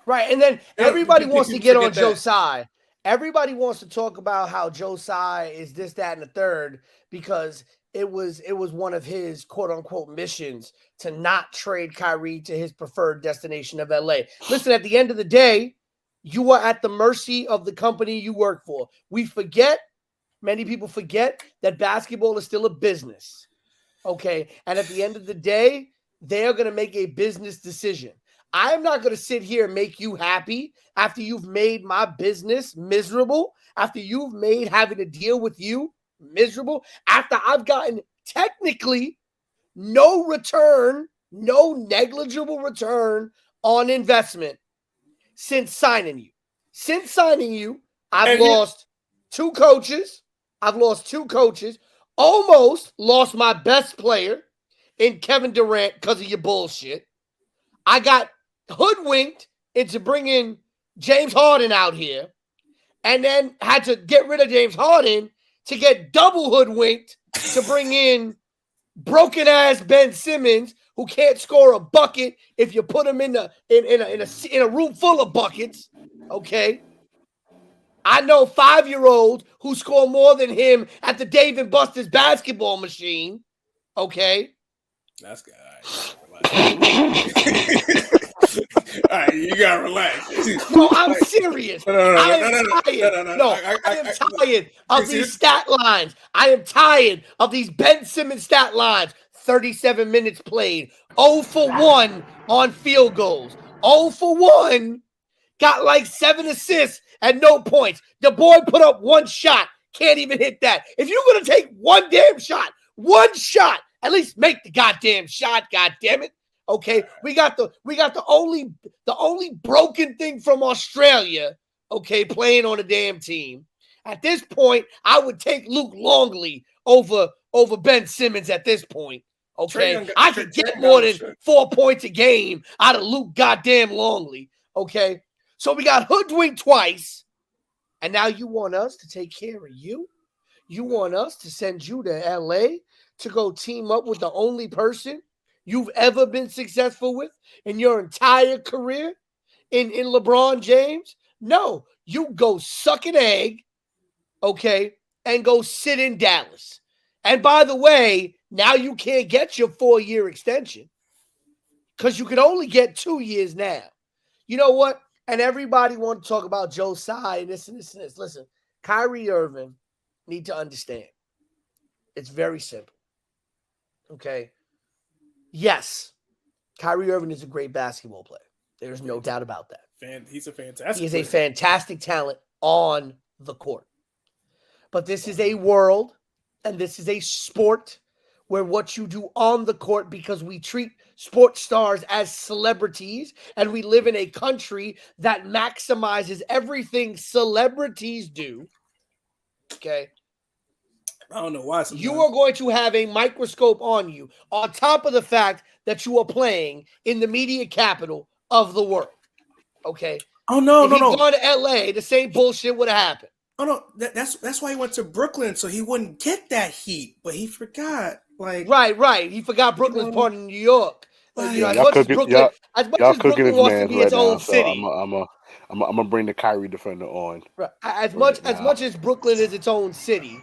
Right, and then everybody wants to get on Joe Tsai. Everybody wants to talk about how Joe Tsai is this, that, and the third because it was one of his quote unquote missions to not trade Kyrie to his preferred destination of LA. Listen, at the end of the day, you are at the mercy of the company you work for. Many people forget that basketball is still a business. Okay. And at the end of the day, they're going to make a business decision. I am not going to sit here and make you happy after you've made my business miserable, after you've made having to deal with you miserable, after I've gotten technically no return, no negligible return on investment since signing you. Since signing you, I've lost 2 coaches. Almost lost my best player in Kevin Durant because of your bullshit. I got hoodwinked into bringing James Harden out here and then had to get rid of James Harden to get double hoodwinked to bring in broken-ass Ben Simmons who can't score a bucket if you put him in a room full of buckets, okay? I know 5-year-olds who score more than him at the Dave & Buster's basketball machine, okay? That's good. All right, you gotta relax. No, I'm serious. I am tired of these stat lines. I am tired of these Ben Simmons stat lines. 37 minutes played. 0 for 1 on field goals. 0 for 1. Got like 7 assists and no points. The boy put up 1 shot. Can't even hit that. If you're going to take 1 damn shot, 1 shot, at least make the goddamn shot, goddammit. Okay, we got the only broken thing from Australia. Okay, playing on a damn team. At this point, I would take Luke Longley over Ben Simmons. At this point, okay, I could get more than 4 points a game out of Luke goddamn Longley. Okay, so we got hoodwinked twice, and now you want us to take care of you. You want us to send you to LA to go team up with the only person you've ever been successful with in your entire career in LeBron James? No, you go suck an egg, okay, and go sit in Dallas. And by the way, now you can't get your 4-year extension because you can only get 2 years now. You know what? And everybody want to talk about Joe Tsai and this and this and this. Listen, Kyrie Irving need to understand. It's very simple. Okay? Yes, Kyrie Irving is a great basketball player. There's no doubt about that. He's a fantastic He is player. a fantastic talent on the court. But this is a world and this is a sport where what you do on the court, because we treat sports stars as celebrities and we live in a country that maximizes everything celebrities do. Okay. I don't know why. You are going to have a microscope on you, on top of the fact that you are playing in the media capital of the world. Okay. Oh no, if he'd gone to LA, the same bullshit would have happened. Oh no, that's why he went to Brooklyn, so he wouldn't get that heat. But he forgot, right. He forgot Brooklyn's part of New York. As much as Brooklyn wants to be its own city, I'm gonna bring the Kyrie defender on. Right. As much as Brooklyn is its own city,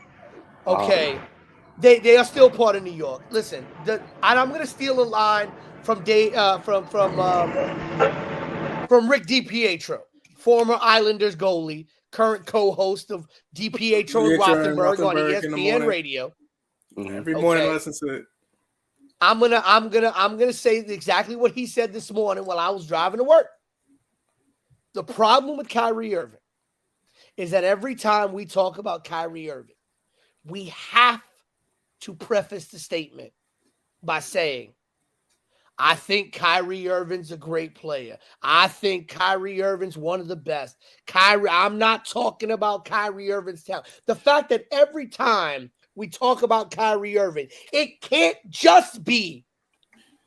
okay, they are still part of New York. Listen, and I'm gonna steal a line from Rick DiPietro, former Islanders goalie, current co-host of DiPietro and Rothenberg on ESPN Radio. Every morning, I listen to it. I'm gonna say exactly what he said this morning while I was driving to work. The problem with Kyrie Irving is that every time we talk about Kyrie Irving, we have to preface the statement by saying, I think Kyrie Irving's a great player. I think Kyrie Irving's one of the best. I'm not talking about Kyrie Irving's talent. The fact that every time we talk about Kyrie Irving, it can't just be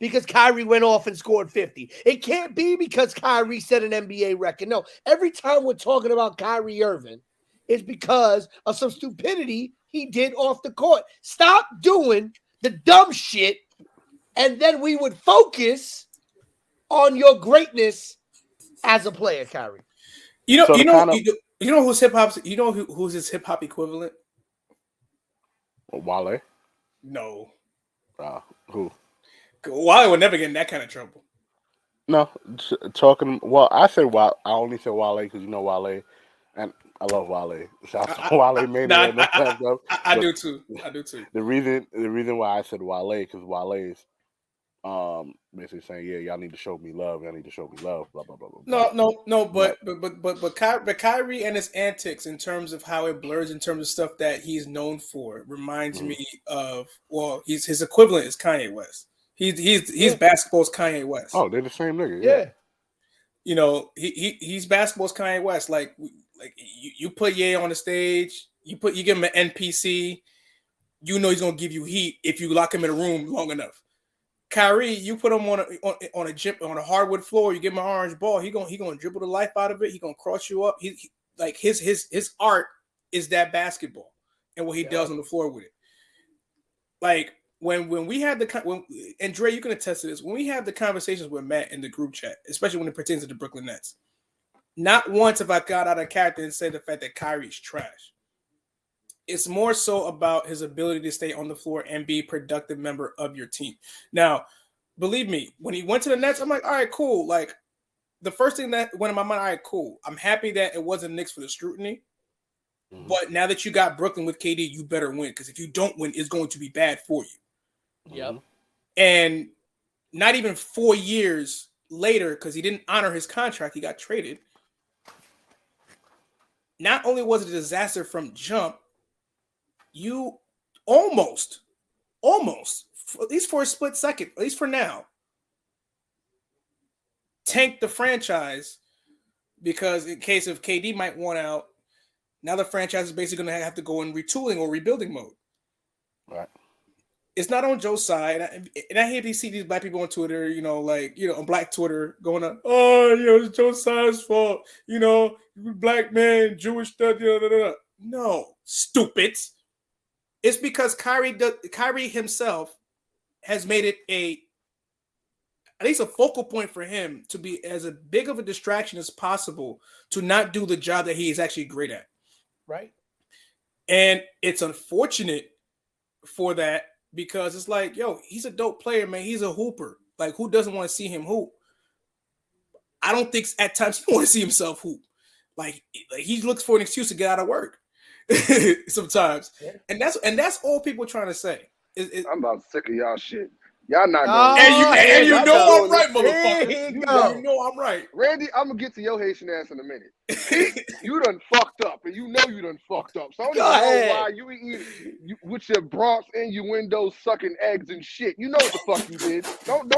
because Kyrie went off and scored 50. It can't be because Kyrie set an NBA record. No, every time we're talking about Kyrie Irving, it's because of some stupidity he did off the court. Stop doing the dumb shit, and then we would focus on your greatness as a player, Kyrie. You know who's hip hop? You know who's his hip hop equivalent? Wale? No. Who? Wale would never get in that kind of trouble. No, talking. Well, I only said Wale because you know Wale, and I love Wale. Shout out to Wale Mania. I do too. The reason why I said Wale because Wale is basically saying, yeah, y'all need to show me love. Y'all need to show me love. Blah blah blah blah. No. But Kyrie and his antics in terms of how it blurs in terms of stuff that he's known for reminds me of his equivalent is Kanye West. He's basketball's Kanye West. Oh, they're the same nigga. Yeah. You know, he's basketball's Kanye West. Like you put Ye on the stage, you give him an NPC, you know he's gonna give you heat if you lock him in a room long enough. Kyrie, you put him on a hardwood floor, you give him an orange ball, he gonna dribble the life out of it, he gonna cross you up. He like his art is that basketball and what he does on the floor with it. Like when we had and Dre, you can attest to this, when we have the conversations with Matt in the group chat, especially when it pertains to the Brooklyn Nets, not once have I got out of character and said the fact that Kyrie's trash. It's more so about his ability to stay on the floor and be a productive member of your team. Now, believe me, when he went to the Nets, I'm like, all right, cool. Like, the first thing that went in my mind, all right, cool. I'm happy that it wasn't Knicks for the scrutiny. Mm-hmm. But now that you got Brooklyn with KD, you better win. Because if you don't win, it's going to be bad for you. Yep. And not even 4 years later, because he didn't honor his contract, he got traded. Not only was it a disaster from jump, you almost, at least for a split second, at least for now, tank the franchise because in case if KD might want out, now the franchise is basically going to have to go in retooling or rebuilding mode. Right. It's not on Joe's side, and I hate to see these black people on Twitter, on Black Twitter going on, it's Joe's side's fault, black man, Jewish stuff, No, stupid. It's because Kyrie himself has made it at least a focal point for him to be as a big of a distraction as possible to not do the job that he is actually great at. Right. And it's unfortunate for that because it's like, he's a dope player, man. He's a hooper. Like, who doesn't want to see him hoop? I don't think at times he wants to see himself hoop. Like he looks for an excuse to get out of work sometimes. Yeah. And that's all people are trying to say. I'm about sick of y'all shit. Y'all not going. And you know I'm right, motherfucker. You know I'm right. Randy, I'm gonna get to your Haitian ass in a minute. You done fucked up, and you know you done fucked up. So I don't know why you eat with your Bronx innuendo sucking eggs and shit. You know what the fuck you did. Don't.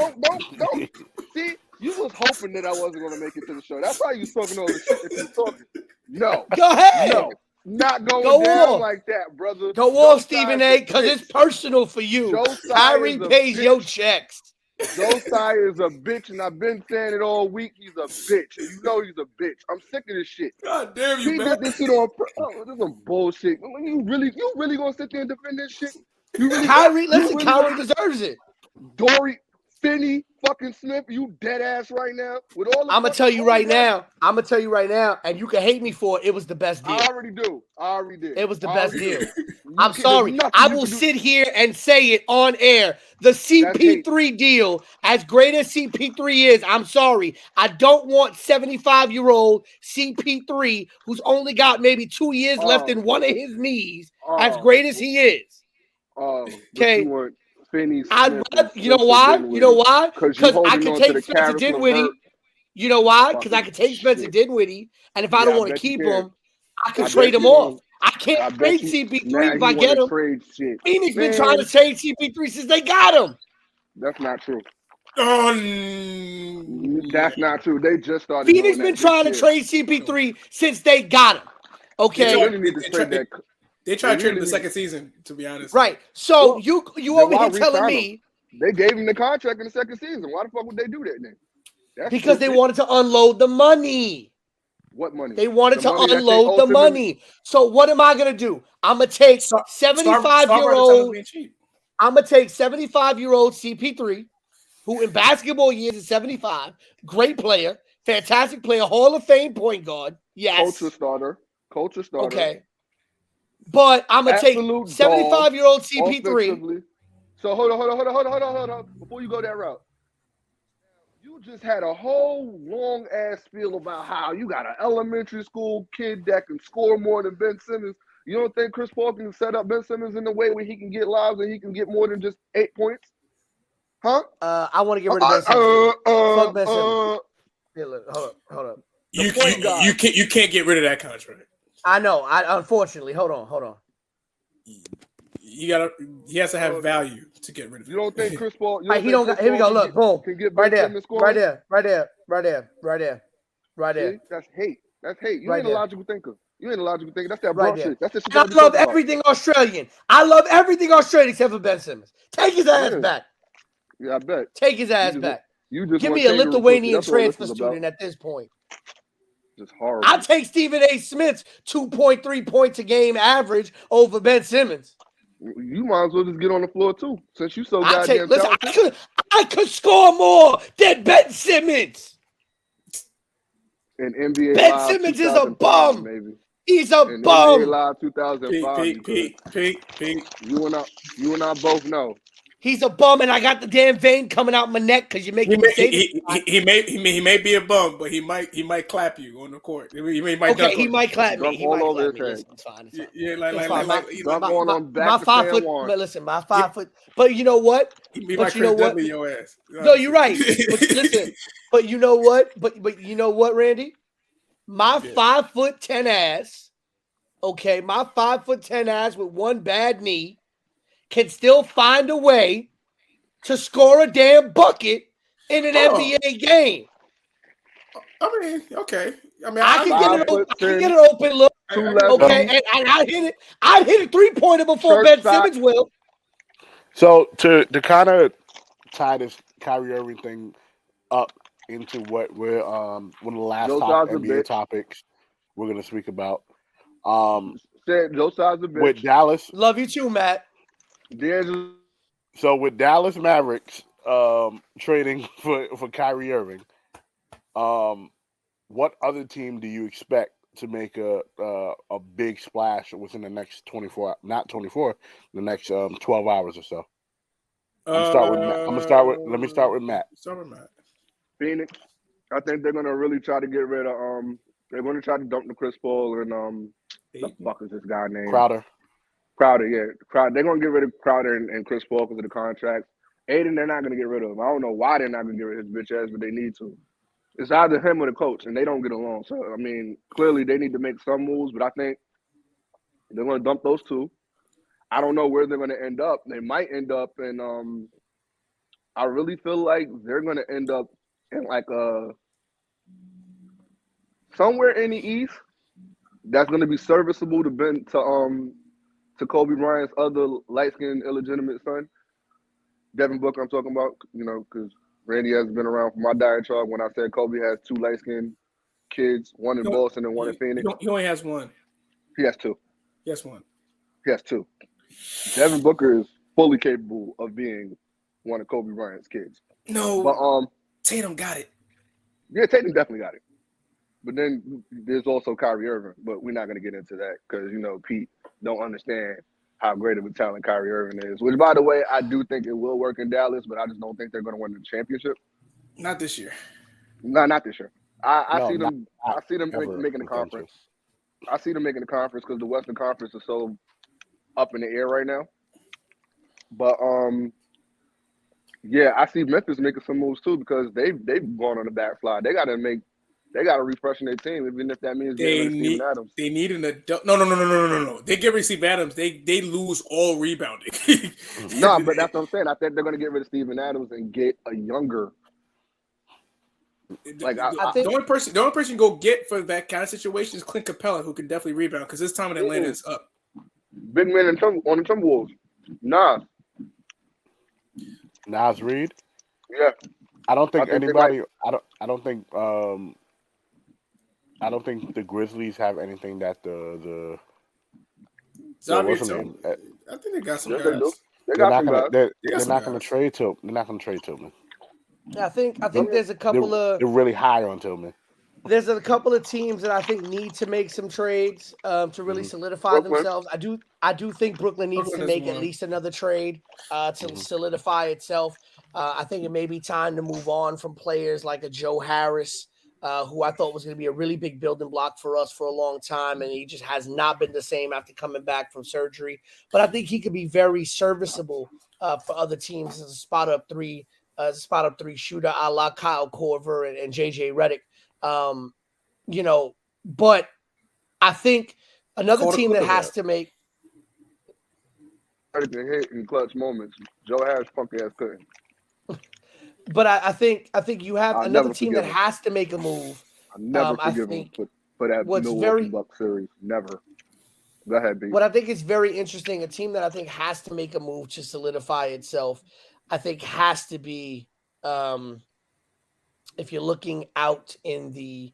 See, you was hoping that I wasn't gonna make it to the show. That's why you talking all the shit that you talking. No. Go ahead. No. Not going down like that, brother. Go off, Stephen A, because it's personal for you. Kyrie pays your checks. Josiah is a bitch, and I've been saying it all week. He's a bitch, and you know he's a bitch. I'm sick of this shit. God damn you, man. Did this shit on. This is some bullshit. You really gonna sit there and defend this shit? Kyrie deserves it. Dory, Finney, fucking Smith, you dead ass right now. With all I'm gonna tell you right now, and you can hate me for it. It was the best deal. I already did. It was the best deal. I'm sorry. I will sit here and say it on air. The CP3 deal, as great as CP3 is, I'm sorry. I don't want 75-year-old CP3 who's only got maybe 2 years left in one of his knees, as great as he is. Okay. You know why? Because I can take Spencer Dinwiddie. You know why? Because I can take Spencer Dinwiddie, and if I don't want to keep him, I can trade him off. I can't trade CP3 if I get him. Phoenix been trying to trade CP3 since they got him. That's not true. That's not true. They just started. Phoenix been trying to trade CP3 since they got him. Okay. They tried to trade him the second season, to be honest. Right. So you over here telling me they gave him the contract in the second season. Why the fuck would they do that then? Because they wanted to unload the money. What money? They wanted to unload the money. So what am I gonna do? I'm gonna take 75-year-old. I'm gonna take 75-year-old CP3, who in basketball years is 75. Great player, fantastic player, Hall of Fame point guard. Yes. Culture starter. Okay. But I'm gonna take 75-year-old CP3. So hold on. Before you go that route, you just had a whole long ass spiel about how you got an elementary school kid that can score more than Ben Simmons. You don't think Chris Paul can set up Ben Simmons in a way where he can get lives and he can get more than just 8 points? Huh? I want to get rid of Ben Simmons. Fuck Ben Simmons. Hold up. You can't get rid of that contract. I know. Unfortunately, hold on. He has to have value to get rid of it. You don't think Chris Paul? Here we go. Look, boom. Right there. See? That's hate. You ain't a logical thinker. That's that right shit. That's the shit. I love everything Australian. I love everything Australian except for Ben Simmons. Take his ass back. Yeah, I bet. Take his ass back. Give me a Lithuanian transfer student at this point. Just horrible. I take Stephen A. Smith's 2.3 points a game average over Ben Simmons. You might as well just get on the floor too, since you so goddamn talented. I could score more than Ben Simmons. In NBA Ben Live Simmons is a bum. Baby. He's a bum. NBA Live 2005. Pete. You and I both know. He's a bum, and I got the damn vein coming out my neck because you're making mistakes. He may be a bum, but he might clap you on the court. He might clap me. It's fine. Yeah, my 5 foot. Listen, my 5 foot. But you know what? But you know what? Your ass. No, you're right. But listen. But you know what? But you know what, Randy? My 5'10" ass. Okay, my 5'10" ass with one bad knee can still find a way to score a damn bucket in an NBA game. I mean, okay. I mean, I can get an open look. Okay, and I hit it. I hit a 3-pointer before Ben Simmons will. So to kind of tie this Kyrie Irving thing up into what we're one of the last top NBA topics we're gonna speak about. Joe Side's a bitch. With Dallas. Love you too, Matt. So with Dallas Mavericks trading for Kyrie Irving, what other team do you expect to make a big splash within the next 24, not 24, the next 12 hours or so? Let me start with Matt. Start with Matt. Phoenix. I think they're gonna really try to get rid of they're gonna try to dump the Chris Paul and the fuck is this guy named? Crowder, yeah. Crowder. They're gonna get rid of Crowder and Chris Paul because of the contracts. Aiden, they're not gonna get rid of him. I don't know why they're not gonna get rid of his bitch ass, but they need to. It's either him or the coach, and they don't get along. So I mean, clearly they need to make some moves, but I think they're gonna dump those two. I don't know where they're gonna end up. They might end up in I really feel like they're gonna end up in like somewhere in the East that's gonna be serviceable to Kobe Bryant's other light-skinned illegitimate son, Devin Booker. I'm talking about, because Randy has been around for my diatribe when I said Kobe has 2 light-skinned kids, one in Boston and one in Phoenix. He only has one. He has 2. He has 1. He has 2. Devin Booker is fully capable of being one of Kobe Bryant's kids. No, but Tatum got it. Yeah, Tatum definitely got it. But then there's also Kyrie Irving, but we're not going to get into that because, Pete don't understand how great of a talent Kyrie Irving is. Which, by the way, I do think it will work in Dallas, but I just don't think they're going to win the championship. Not this year. No, not this year. I see them making the conference. I see them making the conference because the Western Conference is so up in the air right now. But yeah, I see Memphis making some moves too because they've gone on the backslide. They got to refresh their team, even if that means getting rid of Steven Adams. They need an adult. No. They get rid of Steve Adams. They lose all rebounding. No, but that's what I'm saying. I think they're going to get rid of Steven Adams and get a younger. Like I think the only person you can go get for that kind of situation is Clint Capella, who can definitely rebound because his time in Atlanta is up. Big man on the Timberwolves. Nas Reed. Yeah. I don't think anybody. I don't think the Grizzlies have anything that the. I think they got some guys. They're not going to trade Tillman. I think there's a couple they're really high on Tillman. There's a couple of teams that I think need to make some trades to really solidify themselves. I do think Brooklyn needs to make at least another trade to solidify itself. I think it may be time to move on from players like a Joe Harris, who I thought was going to be a really big building block for us for a long time, and he just has not been the same after coming back from surgery. But I think he could be very serviceable for other teams as a spot up three shooter, a la Kyle Korver and JJ Redick. But I think another team that has to make hit in clutch moments. Joe Harris funky ass couldn't. But I think you have another team that has to make a move. I never forgive him for that Milwaukee Bucks series. Never. Go ahead, B. What I think is very interesting, a team that I think has to make a move to solidify itself, I think has to be if you're looking out in the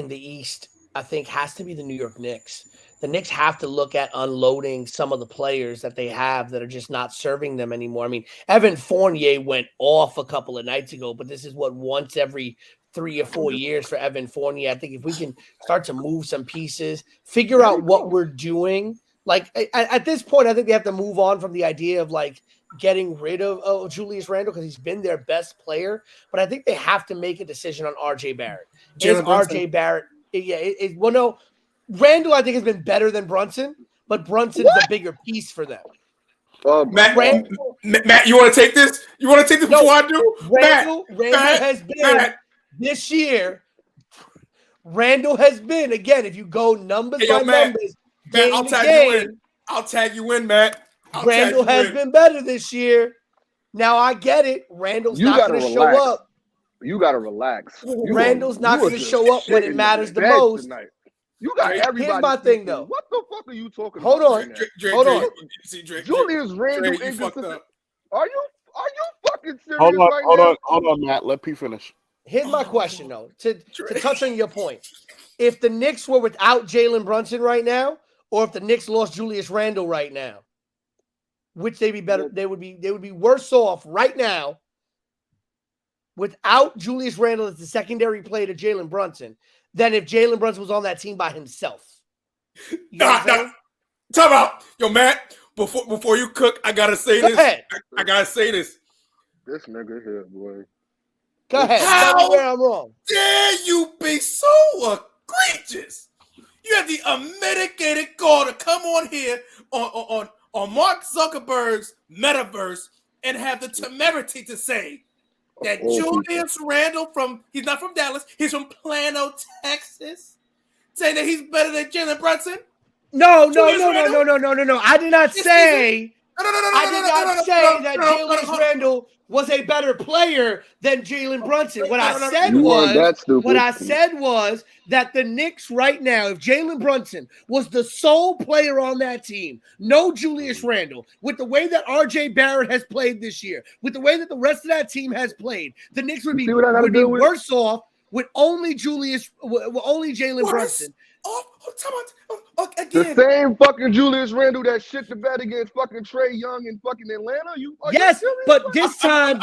East, I think has to be the New York Knicks. The Knicks have to look at unloading some of the players that they have that are just not serving them anymore. I mean, Evan Fournier went off a couple of nights ago, but this is once every 3 or 4 years for Evan Fournier. I think if we can start to move some pieces, figure out what we're doing. Like at this point, I think they have to move on from the idea of like getting rid of Julius Randle because he's been their best player. But I think they have to make a decision on RJ Barrett. RJ Barrett? No. Randle, I think, has been better than Brunson, but Brunson's a bigger piece for them. Matt, you want to take this? You want to take this before I do? Randle has been this year. Randle has been, again, if you go numbers by numbers, Matt, I'll tag you in, Matt. Randle has been better this year. Now I get it. Randle's not going to show up. You gotta relax. Randall's not going to show up when it matters the most. Tonight. You got everybody. Here's my thing, though. What the fuck are you talking about? Hold on. Julius Randle inconsistent. Are you fucking serious right now? Hold on, Matt. Let P finish. Here's my question, though. To touch on your point, if the Knicks were without Jalen Brunson right now, or if the Knicks lost Julius Randle right now, which they'd be better? They would be worse off right now without Julius Randle as the secondary player to Jalen Brunson than if Jalen Brunson was on that team by himself. Time out. Yo, Matt, before you cook, I gotta say this. I gotta say this. This nigga here, boy. Go ahead. Tell me where I'm wrong. Dare you be so egregious? You have the unmitigated gall to come on here on Mark Zuckerberg's metaverse and have the temerity to say that Julius Randle he's not from Dallas, he's from Plano, Texas, saying that he's better than Jalen Brunson? No. I did not say. I did not say that Julius Randle was a better player than Jalen Brunson. What I said was that the Knicks right now, if Jalen Brunson was the sole player on that team, no Julius Randle, with the way that RJ Barrett has played this year, with the way that the rest of that team has played, the Knicks would be worse off with only Jalen Brunson. Again. The same fucking Julius Randle that shit the bet against fucking Trae Young in fucking Atlanta. Yes, but this time,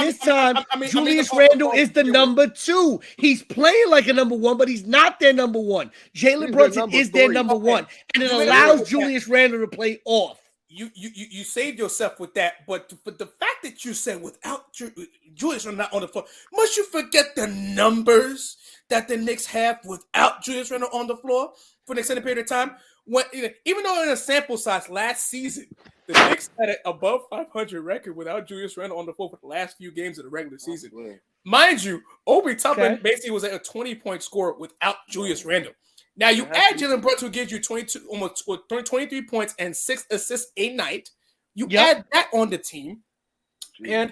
Julius Randle is the number 2. He's playing like a number 1, but he's not their number 1. Jalen Brunson is their number 1, and it allows Julius Randle to play off. You saved yourself with that, but the fact that you said without Julius Randle not on the floor, must you forget the numbers that the Knicks have without Julius Randle on the floor for an extended period of time? Even though in a sample size last season, the Knicks had an above 500 record without Julius Randle on the floor for the last few games of the regular season. Mind you, Obi Toppin basically was at a 20-point score without Julius Randle. Now you add Jalen Brunson, who gives you 23 points and 6 assists a night. You add that on the team, and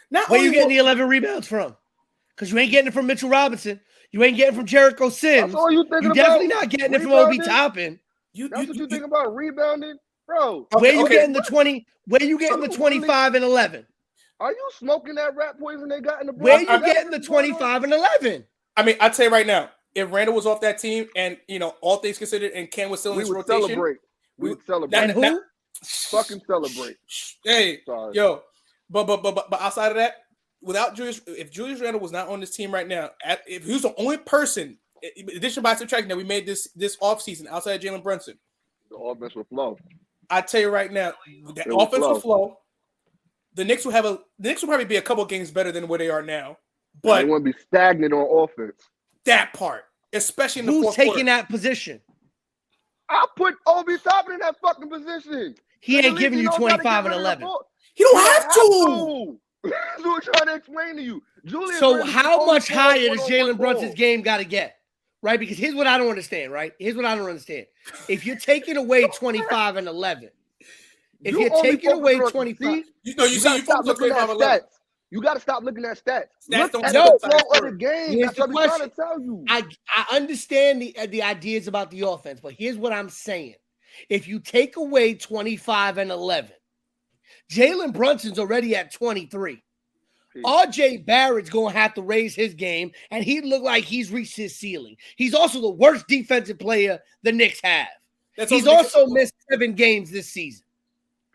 now where you getting the 11 rebounds from? Because you ain't getting it from Mitchell Robinson. You ain't getting it from Jericho Sims. You're definitely not getting it from Obi Toppin. That's what you think about rebounding, bro. Where you getting the 20? Where you getting the 25 and 11? Are you smoking that rat poison they got in the? Where you getting the 25 and 11? I mean, I'll tell you right now. If Randall was off that team and, all things considered, and Ken was still in his rotation. We would celebrate. And who? Fucking celebrate. Hey, sorry. Yo. But outside of that, if Julius Randle was not on this team right now, if he was the only person, addition by subtraction, that we made this offseason outside of Jalen Brunson, the offense will flow. I tell you right now, the offense will flow. The Knicks will probably be a couple games better than where they are now. But they won't be stagnant on offense. That part, especially in the fourth quarter. Who's taking that position? I put Obi Toppin in that fucking position. He ain't giving you 25 and 11. He don't have to. That's what I'm trying to explain to you. So how much higher does Jalen Brunson's game got to get? Right? Because here's what I don't understand, right? Here's what I don't understand. If you're taking away 25 and 11, if you're taking away 25, you stop looking at stats. You got to stop looking at stats. Look at the flow of the game. Here's That's what I'm trying to tell you. I understand the ideas about the offense, but here's what I'm saying. If you take away 25 and 11, Jalen Brunson's already at 23. RJ Barrett's going to have to raise his game, and he look like he's reached his ceiling. He's also the worst defensive player the Knicks have. He's also missed 7 games this season.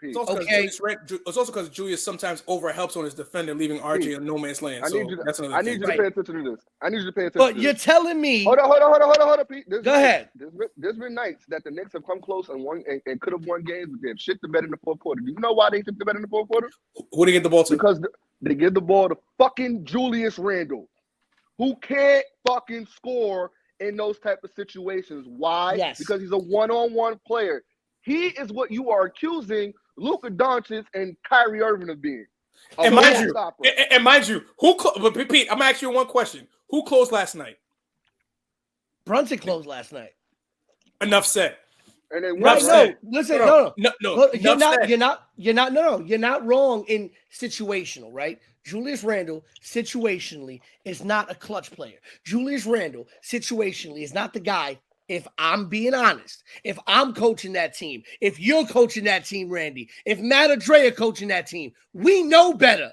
It's also because Julius sometimes overhelps on his defender, leaving RJ in no man's land. I need you to pay attention to this. But you're telling me. Hold on, Pete. Go ahead. There's been nights that the Knicks have come close and could have won games, but they've shit the bed in the fourth quarter. Do you know why they shit the bed in the fourth quarter? Who did they get the ball to? Because they give the ball to fucking Julius Randle, who can't fucking score in those type of situations. Why? Yes. Because he's a one-on-one player. He is what you are accusing Luka Doncic and Kyrie Irving of being. And mind you, but Pete, I'm gonna ask you one question. Who closed last night? Brunson closed last night. Enough said. And they right? No, listen, no. You're not wrong in situational, right? Julius Randle situationally is not a clutch player. Julius Randle situationally is not the guy. If I'm being honest, if I'm coaching that team, if you're coaching that team, Randy, if Matt or Dre are coaching that team, we know better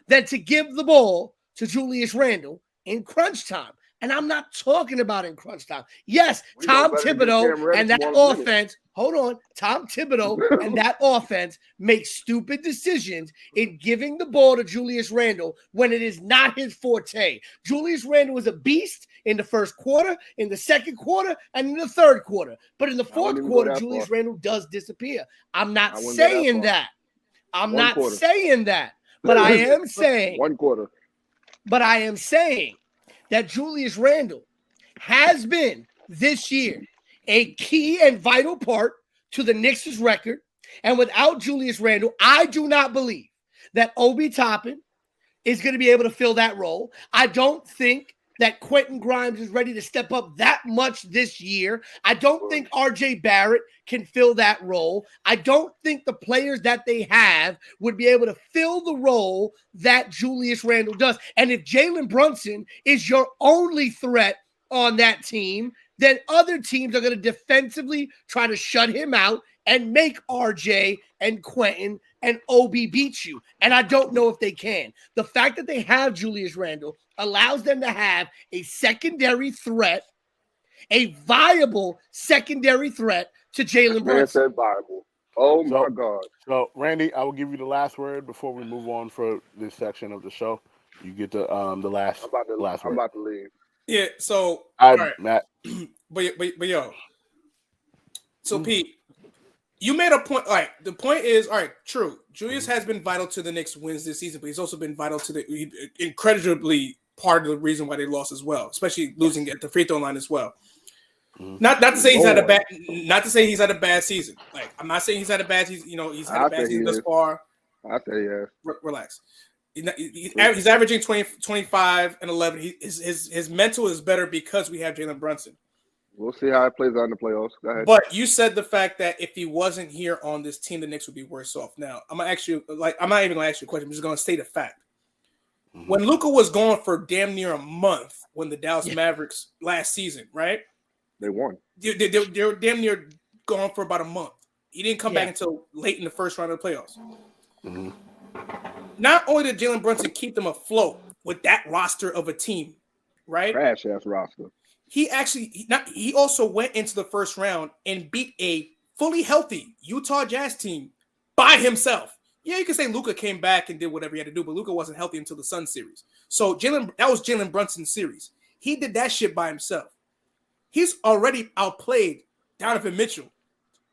than to give the ball to Julius Randle in crunch time. And I'm not talking about in crunch time. Yes, Tom Thibodeau and that offense, hold on, Tom Thibodeau and that offense makes stupid decisions in giving the ball to Julius Randle when it is not his forte. Julius Randle was a beast in the first quarter, in the second quarter, and in the third quarter. But in the fourth quarter, Julius Randle does disappear. I'm not saying that. I'm not saying that. But I am saying 1 quarter. But I am saying that Julius Randle has been this year a key and vital part to the Knicks' record. And without Julius Randle, I do not believe that Obi Toppin is going to be able to fill that role. I don't think that Quentin Grimes is ready to step up that much this year. I don't think RJ Barrett can fill that role. I don't think the players that they have would be able to fill the role that Julius Randle does. And if Jalen Brunson is your only threat on that team, then other teams are going to defensively try to shut him out and make RJ and Quentin and Obi beat you. And I don't know if they can. The fact that they have Julius Randle allows them to have a secondary threat, a viable secondary threat to Jalen Brunson. Man said viable. Oh, my God. So, Randy, I will give you the last word before we move on for this section of the show. You get the last word. I'm about to leave. Yeah, so, all right. Matt. But yo. So, Pete, you made a point. All right, the point is, all right, true. Julius has been vital to the Knicks' wins this season, but he's also been vital to the incredibly part of the reason why they lost as well, especially losing at the free throw line as well. Not to say he's had a bad season. Like, I'm not saying he's had a bad season. You know, he's had a bad season thus far. I say yeah. Relax. He's averaging 25 and 11. His mental is better because we have Jalen Brunson. We'll see how it plays out in the playoffs. Go ahead. But you said the fact that if he wasn't here on this team, the Knicks would be worse off. Now, I'm not even gonna ask you a question. I'm just gonna state a fact. When Luka was gone for damn near a month, when the Dallas Mavericks last season, right? They won. They were damn near gone for about a month. He didn't come back until late in the first round of the playoffs. Mm-hmm. Not only did Jalen Brunson keep them afloat with that roster of a team, right? Trash ass roster. He also went into the first round and beat a fully healthy Utah Jazz team by himself. Yeah, you can say Luka came back and did whatever he had to do, but Luka wasn't healthy until the Sun series. So that was Jalen Brunson's series. He did that shit by himself. He's already outplayed Donovan Mitchell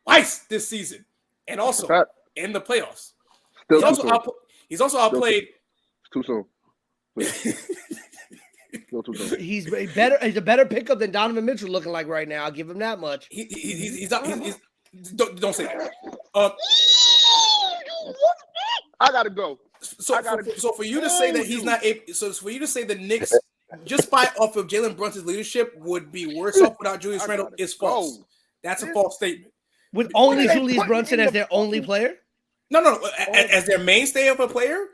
twice this season, and also in the playoffs. He's also outplayed. Too soon. He's a better pickup than Donovan Mitchell looking like right now. I'll give him that much. Don't say that. I gotta go. So for you to say that he's not able, so for you to say the Knicks just by off of Jalen Brunson's leadership would be worse off without Julius Randle is false. That's a false statement. With only Julius Brunson as their only player? No. As their mainstay of a player.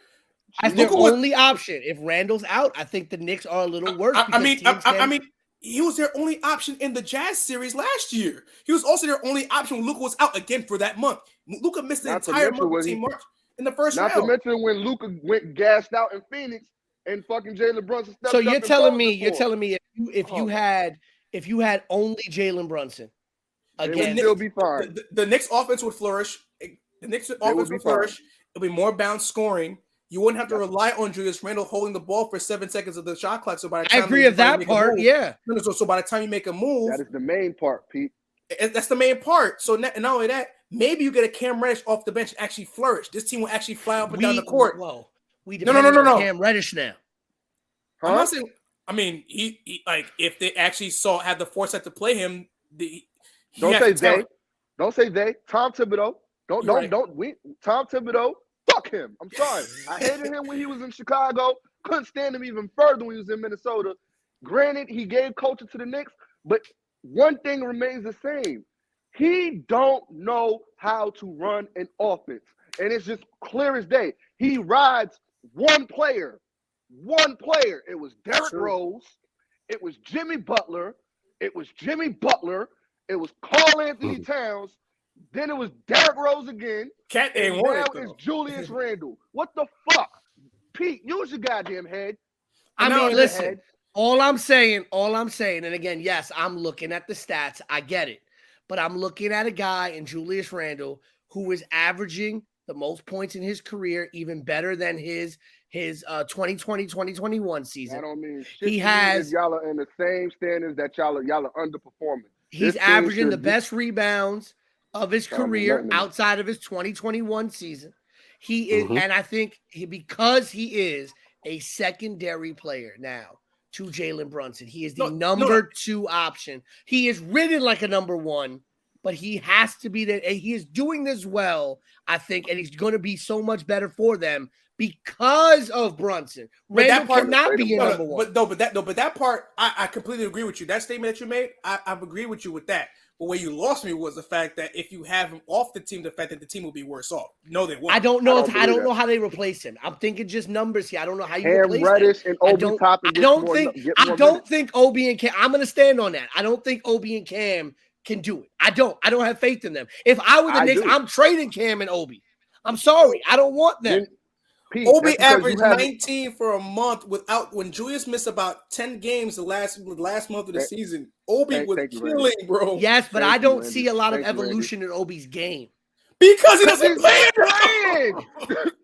As their only option. If Randall's out, I think the Knicks are a little worse. I mean, he was their only option in the Jazz series last year. He was also their only option when Luka was out again for that month. Luka missed the entire month of Team March in the first round. Not to mention when Luka went gassed out in Phoenix and fucking Jalen Brunson stepped up. So you're telling me if you had only Jalen Brunson, again, it'll be fine. The Knicks offense would flourish. The Knicks offense would flourish. It'll be more balanced scoring. You wouldn't have to rely on Julius Randle holding the ball for 7 seconds of the shot clock. So by the time I agree with that part, So by the time you make a move, that is the main part, Pete. That's the main part. So not only that, maybe you get a Cam Reddish off the bench and actually flourish. This team will actually fly up and down the court. Whoa, we depend on Cam Reddish now. Huh? I'm not saying. I mean, he like if they actually had the foresight to play him. Don't say they. Tom Thibodeau. Tom Thibodeau. Fuck him. I'm sorry. I hated him when he was in Chicago. Couldn't stand him even further when he was in Minnesota. Granted, he gave culture to the Knicks, but one thing remains the same. He don't know how to run an offense. And it's just clear as day. He rides one player. It was Derrick Rose. It was Jimmy Butler. It was Karl Anthony Towns. Then it was Derrick Rose again. Cat ain't now it's Julius Randle. What the fuck? Pete, use your goddamn head. I mean, listen, all I'm saying, and again, yes, I'm looking at the stats. I get it. But I'm looking at a guy in Julius Randle who is averaging the most points in his career, even better than his 2020-2021 season. I don't mean shit. He has y'all are in the same standards that y'all are underperforming. He's averaging the best rebounds of his career outside of his 2021 season. He is, and I think because he is a secondary player now to Jalen Brunson, he is the number 2 option. He is ridden like a number 1, but he has to be that. He is doing this well, I think, and he's going to be so much better for them because of Brunson. Randall cannot be a number 1. But that part, I completely agree with you. That statement that you made, I've agreed with you with that. But where you lost me was the fact that if you have him off the team, the fact that the team will be worse off. No, they won't. I don't know how they replace him. I'm thinking just numbers here. I don't know how you replace Reddish him. And Obi Toppin. I don't think Obi and Cam. I'm going to stand on that. I don't think Obi and Cam can do it. I don't have faith in them. If I were the Knicks, I'm trading Cam and Obi. I'm sorry. I don't want them. Pete, Obi averaged 19 for a month when Julius missed about 10 games the last month of the season. Obi was killing, bro. Yes, but I don't see a lot of evolution in Obi's game. Because he doesn't play it.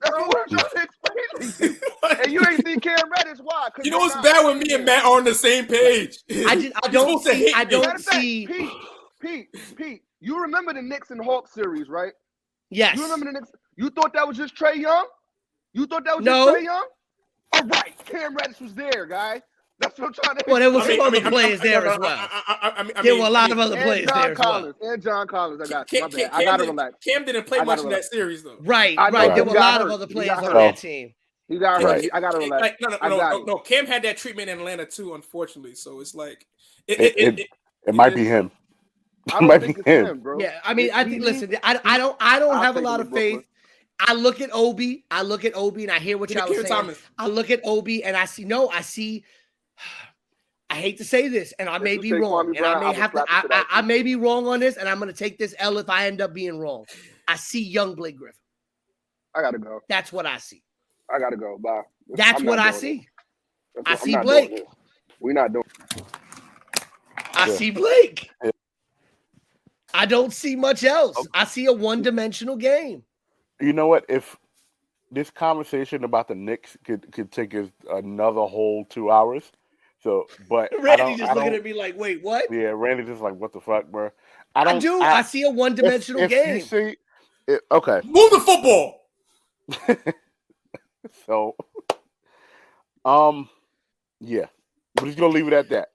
That's what I'm trying to explain to you. And you ain't see Cam Reddish. Why? You know what's bad when me and Matt are on the same page? I don't see. Pete, you remember the Knicks and Hawks series, right? Yes. You remember the Knicks? You thought that was just Trae Young? You thought that was just Trae Young? All right, Cam Reddish was there, guy. That's what I'm trying to. Well, there was some other players there as well. There were a lot of other players there as well. And John Collins, I got you. My bad. I got to relax. Cam didn't play much in that series, though. Right. There were a lot of other players on that team. He got hurt. I got to relax. No. Cam had that treatment in Atlanta too, unfortunately. So it's like it might be him. It might be him, bro. Yeah, I mean, I think. Listen, I don't have a lot of faith. I look at Obi, and I hear what y'all are saying. Thomas. I look at Obi, and I see. I hate to say this, and I may be wrong, and I may be wrong on this, and I'm going to take this L if I end up being wrong. I see young Blake Griffin. I gotta go. That's what I see. I gotta go. Bye. That's what I see. I see Blake. We're not doing. I see Blake. I don't see much else. I see a one-dimensional game. You know what? If this conversation about the Knicks could take us another whole 2 hours. So, but Randy just looking at me like, wait, what? Yeah, Randy just like, what the fuck, bro? I see a one-dimensional game. You see, okay. Move the football. So, yeah, we're just gonna leave it at that.